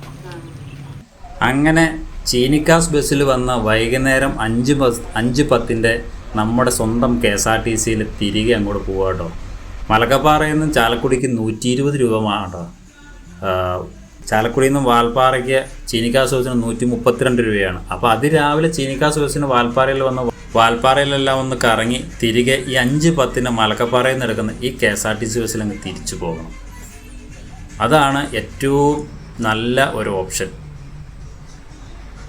അങ്ങനെ ചീനിക്കാസ് ബസ്സിൽ വന്ന വൈകുന്നേരം 5:10 നമ്മുടെ സ്വന്തം KSRTCയിൽ തിരികെ അങ്ങോട്ട് പോവാട്ടോ. മലക്കപ്പാറയിൽ നിന്നും ചാലക്കുടിക്ക് 120 രൂപ കേട്ടോ. ചാലക്കുടിയിൽ നിന്നും വാൽപ്പാറയ്ക്ക് ചീനിക്കാസ് ബസ്സിന് 132 രൂപയാണ്. അപ്പോൾ അതിരാവിലെ ചീനിക്കാസ് ബസ്സിന് വാൽപ്പാറയിലെല്ലാം ഒന്ന് കറങ്ങി തിരികെ ഈ 5:10 മലക്കപ്പാറയിൽ നിന്ന് എടുക്കുന്ന ഈ KSRTC ബസ്സിൽ അങ്ങ് തിരിച്ചു പോകണം. അതാണ് ഏറ്റവും നല്ല ഒരു ഓപ്ഷൻ.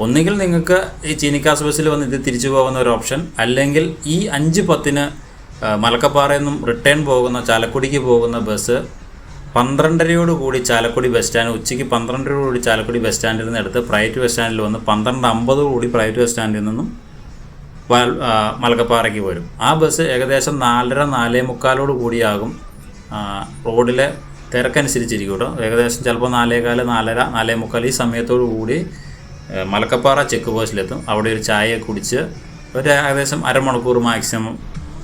ഒന്നുകിൽ നിങ്ങൾക്ക് ഈ ചീനിക്കാസ് ബസ്സിൽ വന്ന് ഇത് തിരിച്ചു പോകുന്ന ഒരു ഓപ്ഷൻ, അല്ലെങ്കിൽ ഈ 5:10 മലക്കപ്പാറയിൽ നിന്നും റിട്ടേൺ പോകുന്ന ചാലക്കുടിക്ക് പോകുന്ന ബസ് 12:30 ചാലക്കുടി ബസ് സ്റ്റാൻഡ്, ഉച്ചയ്ക്ക് 12:00 ചാലക്കുടി ബസ് സ്റ്റാൻഡിൽ നിന്ന് എടുത്ത് പ്രൈവറ്റ് ബസ് സ്റ്റാൻഡിൽ വന്ന് 12:50 പ്രൈവറ്റ് ബസ് സ്റ്റാൻഡിൽ നിന്നും മലക്കപ്പാറയ്ക്ക് വരും. ആ ബസ് ഏകദേശം 4:30-4:45 കൂടിയാകും. റോഡിലെ തിരക്കനുസരിച്ചിരിക്കും കേട്ടോ. ഏകദേശം ചിലപ്പോൾ 4:15, 4:30, 4:45 ഈ സമയത്തോടു കൂടി മലക്കപ്പാറ ചെക്ക് പോസ്റ്റിലെത്തും. അവിടെ ഒരു ചായ കുടിച്ച് ഒരു ഏകദേശം അരമണിക്കൂർ മാക്സിമം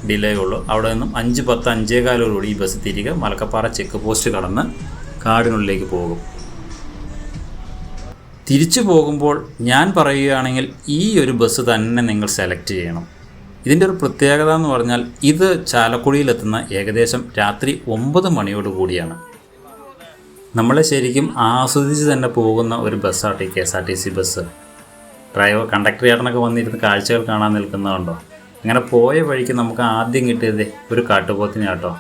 ഡിലേ ഉള്ളൂ. അവിടെ നിന്നും 5:10, 5:15 ഈ ബസ് തിരികെ മലക്കപ്പാറ ചെക്ക് പോസ്റ്റ് കടന്ന് കാടിനുള്ളിലേക്ക് പോകും. തിരിച്ചു പോകുമ്പോൾ ഞാൻ പറയുകയാണെങ്കിൽ ഈ ഒരു ബസ് തന്നെ നിങ്ങൾ സെലക്ട് ചെയ്യണം. ഇതിൻ്റെ ഒരു പ്രത്യേകത എന്ന് പറഞ്ഞാൽ ഇത് ചാലക്കുടിയിലെത്തുന്ന ഏകദേശം രാത്രി 9 മണിയോട് കൂടിയാണ്. നമ്മളെ ശരിക്കും ആസ്വദിച്ച് തന്നെ പോകുന്ന ഒരു ബസ്സാണ് ഈ KSRTC ബസ്. കണ്ടക്ടർ ചേട്ടനൊക്കെ വന്നിരുന്ന് കാഴ്ചകൾ കാണാൻ നിൽക്കുന്നതുണ്ടോ. അങ്ങനെ പോയ വഴിക്ക് നമുക്ക് ആദ്യം കിട്ടിയത് ഒരു കാട്ടുപോത്തിനെ കേട്ടോ.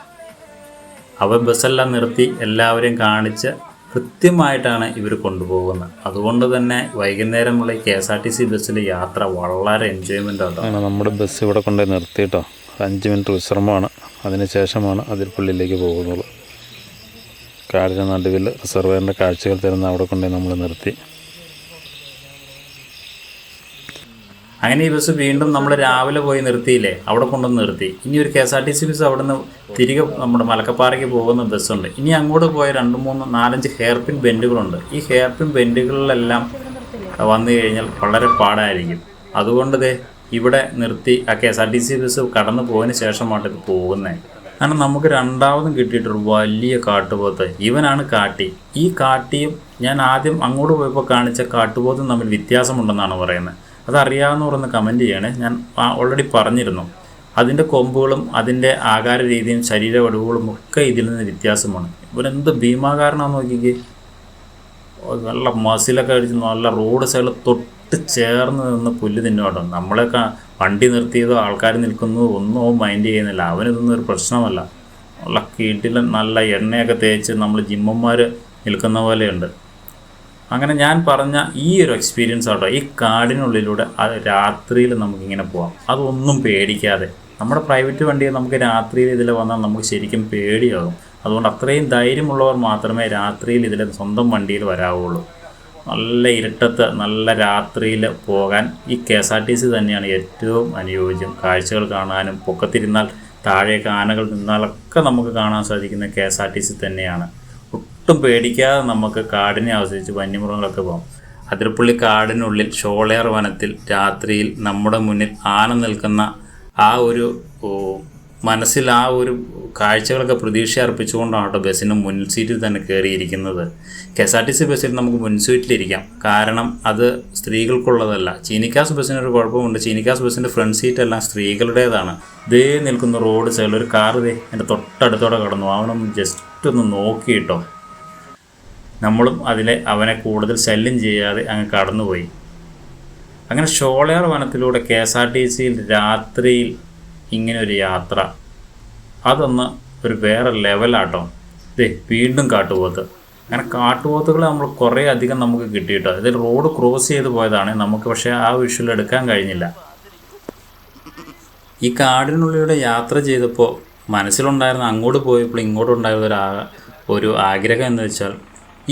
അവർ ബസ്സെല്ലാം നിർത്തി എല്ലാവരെയും കാണിച്ച് കൃത്യമായിട്ടാണ് ഇവർ കൊണ്ടുപോകുന്നത്. അതുകൊണ്ട് തന്നെ വൈകുന്നേരമുള്ള KSRTC ബസ്സിൽ യാത്ര വളരെ എൻജോയ്മെൻ്റ് ആട്ടോ. നമ്മുടെ ബസ് ഇവിടെ കൊണ്ടുപോയി നിർത്തി കേട്ടോ. 5 മിനിറ്റ് വിശ്രമമാണ്. അതിനുശേഷമാണ് അതിരപ്പള്ളിയിലേക്ക് പോകുന്നത്. കാടിന് നടുവിൽ റിസർവറിൻ്റെ കാഴ്ചകൾ തരുന്ന അവിടെ കൊണ്ടുപോയി നമ്മൾ നിർത്തി. അങ്ങനെ ഈ ബസ് വീണ്ടും നമ്മൾ രാവിലെ പോയി നിർത്തിയില്ലേ, അവിടെ കൊണ്ടുവന്ന് നിർത്തി. ഇനി ഒരു KSRTC ബസ് അവിടെ നിന്ന് തിരികെ നമ്മുടെ മലക്കപ്പാറയ്ക്ക് പോകുന്ന ബസ്സുണ്ട്. ഇനി അങ്ങോട്ട് പോയ 2, 3, 4, 5 ഹെയർപിൻ ബെൻഡുകളുണ്ട്. ഈ ഹെയർപിൻ ബെൻഡുകളിലെല്ലാം വന്നു കഴിഞ്ഞാൽ വളരെ പാടായിരിക്കും. അതുകൊണ്ട് ഇവിടെ നിർത്തി ആ KSRTC ബസ് കടന്നു പോയതിന് ശേഷമാണ് ഇത് പോകുന്നത്. കാരണം നമുക്ക് രണ്ടാമതും കിട്ടിയിട്ടൊരു വലിയ കാട്ടുപോത്ത്. ഇവനാണ് കാട്ടി. ഈ കാട്ടിയും ഞാൻ ആദ്യം അങ്ങോട്ട് പോയപ്പോൾ കാണിച്ച കാട്ടുപോത്തും തമ്മിൽ വ്യത്യാസമുണ്ടെന്നാണ് പറയുന്നത്. അതറിയാവുന്നവരൊന്ന് കമൻറ്റ് ചെയ്യണേ. ഞാൻ ഓൾറെഡി പറഞ്ഞിരുന്നു. അതിൻ്റെ കൊമ്പുകളും അതിൻ്റെ ആകാര രീതിയും ശരീര വടുവുകളും ഒക്കെ ഇതിൽ നിന്ന് വ്യത്യാസമാണ്. ഇവരെന്ത് ഭീമാകാരനാണെന്ന് നോക്കിക്കേ. നല്ല മസിലൊക്കെ അടിച്ച് നല്ല റോഡ് സൈഡിൽ തൊട്ട് ചേർന്ന് നിന്ന് പുല്ല് തിന്നോട്ടോ. നമ്മളൊക്കെ വണ്ടി നിർത്തിയതോ ആൾക്കാർ നിൽക്കുന്നതോ ഒന്നും മൈൻഡ് ചെയ്യുന്നില്ല. അവനിതൊന്നും ഒരു പ്രശ്നമല്ല. നല്ല കീട്ടിൽ നല്ല എണ്ണയൊക്കെ തേച്ച് നമ്മൾ ജിമ്മന്മാർ നിൽക്കുന്ന പോലെയുണ്ട്. അങ്ങനെ ഞാൻ പറഞ്ഞ ഈ ഒരു എക്സ്പീരിയൻസ് ആട്ടോ, ഈ കാടിനുള്ളിലൂടെ അത് രാത്രിയിൽ നമുക്കിങ്ങനെ പോവാം, അതൊന്നും പേടിക്കാതെ. നമ്മുടെ പ്രൈവറ്റ് വണ്ടിയിൽ നമുക്ക് രാത്രിയിൽ ഇതിൽ വന്നാൽ നമുക്ക് ശരിക്കും പേടിയാകും. അതുകൊണ്ട് അത്രയും ധൈര്യമുള്ളവർ മാത്രമേ രാത്രിയിൽ ഇതിൽ സ്വന്തം വണ്ടിയിൽ വരാവുള്ളൂ. നല്ല ഇരുട്ടത്ത് നല്ല രാത്രിയിൽ പോകാൻ ഈ KSRTC തന്നെയാണ് ഏറ്റവും അനുയോജ്യം. കാഴ്ചകൾ കാണാനും പൊക്കത്തിരുന്നാൽ താഴേക്ക് ആനകൾ നിന്നാലൊക്കെ നമുക്ക് കാണാൻ സാധിക്കുന്ന KSRTC തന്നെയാണ്. ഒട്ടും പേടിക്കാതെ നമുക്ക് കാടിനെ ആസ്വദിച്ച് വന്യമൃഗങ്ങളൊക്കെ പോകാം. അതിരപ്പള്ളി കാടിനുള്ളിൽ ഷോളയാർ വനത്തിൽ രാത്രിയിൽ നമ്മുടെ മുന്നിൽ ആന നിൽക്കുന്ന ആ ഒരു മനസ്സിൽ ആ ഒരു കാഴ്ചകളൊക്കെ പ്രതീക്ഷ അർപ്പിച്ചുകൊണ്ടാണ് കേട്ടോ ബസ്സിന് മുൻ സീറ്റിൽ തന്നെ കയറിയിരിക്കുന്നത്. KSRTC ബസ്സിൽ നമുക്ക് മുൻ സീറ്റിലിരിക്കാം, കാരണം അത് സ്ത്രീകൾക്കുള്ളതല്ല. ചീനിക്കാസ് ബസ്സിനൊരു കുഴപ്പമുണ്ട്, ചീനിക്കാസ് ബസ്സിൻ്റെ ഫ്രണ്ട് സീറ്റെല്ലാം സ്ത്രീകളുടേതാണ്. ഇതേ നിൽക്കുന്ന റോഡ് സൈഡിൽ ഒരു കാർ ഇതേ എൻ്റെ തൊട്ടടുത്തോടെ കടന്നു. അവനൊന്ന് ജസ്റ്റ് ഒന്ന് നോക്കിയിട്ടോ, നമ്മളും അവനെ കൂടുതൽ ശല്യം ചെയ്യാതെ അങ്ങ് കടന്നുപോയി. അങ്ങനെ ഷോളയാർ വനത്തിലൂടെ KSRTCയിൽ രാത്രിയിൽ ഇങ്ങനെ ഒരു യാത്ര, അതൊന്ന് ഒരു വേറെ ലെവലാട്ടോ. വീണ്ടും കാട്ടുപോത്ത്. അങ്ങനെ കാട്ടുപോത്തുകൾ നമ്മൾ കുറേ അധികം നമുക്ക് കിട്ടിയിട്ടോ. ഇതിൽ റോഡ് ക്രോസ് ചെയ്ത് പോയതാണ് നമുക്ക്, പക്ഷേ ആ വിഷ്വൽ എടുക്കാൻ കഴിഞ്ഞില്ല. ഈ കാടിനുള്ളിലൂടെ യാത്ര ചെയ്തപ്പോൾ മനസ്സിലുണ്ടായിരുന്ന, അങ്ങോട്ട് പോയപ്പോൾ ഇങ്ങോട്ടുണ്ടായിരുന്ന ഒരു ആഗ്രഹം എന്ന് വെച്ചാൽ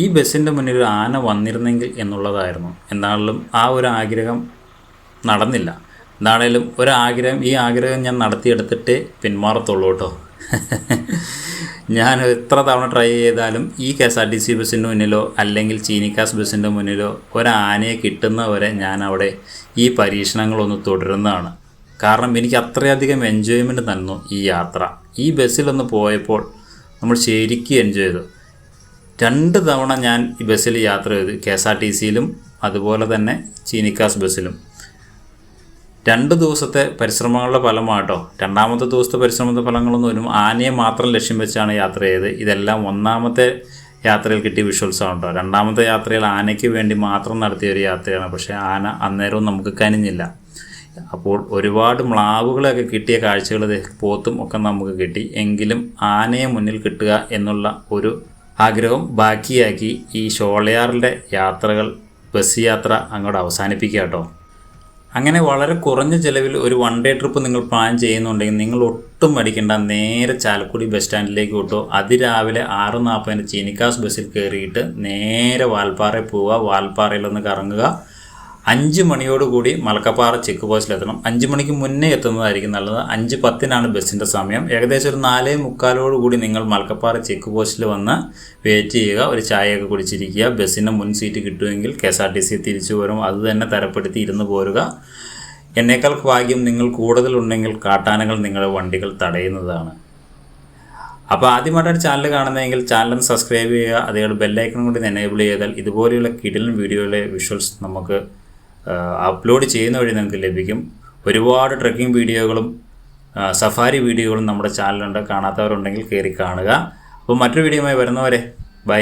ഈ ബസ്സിൻ്റെ മുന്നിൽ ഒരു ആന വന്നിരുന്നെങ്കിൽ എന്നുള്ളതായിരുന്നു. എന്നാലും ആ ഒരു ആഗ്രഹം നടന്നില്ല. എന്താണേലും ഈ ആഗ്രഹം ഞാൻ നടത്തിയെടുത്തിട്ടേ പിന്മാറത്തുള്ളൂ കേട്ടോ. ഞാൻ എത്ര തവണ ട്രൈ ചെയ്താലും ഈ KSRTC ബസ്സിൻ്റെ മുന്നിലോ അല്ലെങ്കിൽ ചീനിക്കാസ് ബസ്സിൻ്റെ മുന്നിലോ ഒരാനയെ കിട്ടുന്നവരെ ഞാൻ അവിടെ ഈ പരീക്ഷണങ്ങളൊന്ന് തുടരുന്നതാണ്. കാരണം എനിക്ക് അത്രയധികം എൻജോയ്മെൻറ്റ് തന്നു ഈ യാത്ര. ഈ ബസ്സിലൊന്ന് പോയപ്പോൾ നമ്മൾ ശരിക്കും എൻജോയ് ചെയ്തു. 2 തവണ ഞാൻ ഈ ബസ്സിൽ യാത്ര ചെയ്തു, KSRTCയിലും അതുപോലെ തന്നെ ചീനിക്കാസ് ബസ്സിലും. 2 ദിവസത്തെ പരിശ്രമങ്ങളുടെ ഫലമാട്ടോ. 2ാമത്തെ ദിവസത്തെ പരിശ്രമത്തെ ഫലങ്ങളൊന്നും ആനയെ മാത്രം ലക്ഷ്യം വെച്ചാണ് യാത്ര ചെയ്തത്. ഇതെല്ലാം 1ാമത്തെ യാത്രയിൽ കിട്ടിയ വിഷ്വൽസാണ് കേട്ടോ. 2ാമത്തെ യാത്രയിൽ ആനയ്ക്ക് വേണ്ടി മാത്രം നടത്തിയ ഒരു യാത്രയാണ്. പക്ഷേ ആന അന്നേരവും നമുക്ക് കനിഞ്ഞില്ല. അപ്പോൾ ഒരുപാട് മ്ലാവുകളൊക്കെ കിട്ടിയ കാഴ്ചകൾ, പോത്തും ഒക്കെ നമുക്ക് കിട്ടി. എങ്കിലും ആനയെ മുന്നിൽ കിട്ടുക എന്നുള്ള ഒരു ആഗ്രഹം ബാക്കിയാക്കി ഈ ഷോളയാറിൻ്റെ ബസ് യാത്ര അങ്ങോട്ട് അവസാനിപ്പിക്കുക കേട്ടോ. അങ്ങനെ വളരെ കുറഞ്ഞ ചിലവിൽ ഒരു 1 ഡേ ട്രിപ്പ് നിങ്ങൾ പ്ലാൻ ചെയ്യുന്നുണ്ടെങ്കിൽ നിങ്ങൾ ഒട്ടും മടിക്കേണ്ട, നേരെ ചാലക്കുടി ബസ് സ്റ്റാൻഡിലേക്ക് വിട്ടോ. അതിരാവിലെ 6:40 ചീനിക്കാസ് ബസ്സിൽ കയറിയിട്ട് നേരെ വാൽപ്പാറയിൽ പോവുക. വാൽപ്പാറയിലൊന്ന് കറങ്ങുക. 5 മണിയോടുകൂടി മലക്കപ്പാറ ചെക്ക് പോസ്റ്റിലെത്തണം. 5 മണിക്ക് മുന്നേ എത്തുന്നതായിരിക്കും നല്ലത്. 5:10 ബസ്സിൻ്റെ സമയം. ഏകദേശം ഒരു 4:45 നിങ്ങൾ മലക്കപ്പാറ ചെക്ക് പോസ്റ്റിൽ വന്ന് വെയിറ്റ് ചെയ്യുക. ഒരു ചായയൊക്കെ കുടിച്ചിരിക്കുക. ബസ്സിൻ്റെ മുൻ സീറ്റ് കിട്ടുമെങ്കിൽ KSRTC തിരിച്ചു വരും. അത് തന്നെ തരപ്പെടുത്തി ഇരുന്ന് പോരുക. എന്നേക്കാൾ ഭാഗ്യം നിങ്ങൾ കൂടുതലുണ്ടെങ്കിൽ കാട്ടാനകൾ നിങ്ങളുടെ വണ്ടികൾ തടയുന്നതാണ്. അപ്പോൾ ആദ്യമായിട്ടാണ് ചാനൽ കാണുന്നതെങ്കിൽ ചാനൽ സബ്സ്ക്രൈബ് ചെയ്യുക. അതേപോലെ ബെല്ലൈക്കൺ കൊണ്ട് എനേബിൾ ചെയ്താൽ ഇതുപോലെയുള്ള കിടിലൻ വീഡിയോയിലെ വിഷ്വൽസ് നമുക്ക് അപ്ലോഡ് ചെയ്യുന്ന വഴി നിങ്ങൾക്ക് ലഭിക്കും. ഒരുപാട് ട്രെക്കിംഗ് വീഡിയോകളും സഫാരി വീഡിയോകളും നമ്മുടെ ചാനലുണ്ട്. കാണാത്തവരുണ്ടെങ്കിൽ കയറി കാണുക. അപ്പോൾ മറ്റൊരു വീഡിയോയുമായി വരുന്നവരെ ബൈ.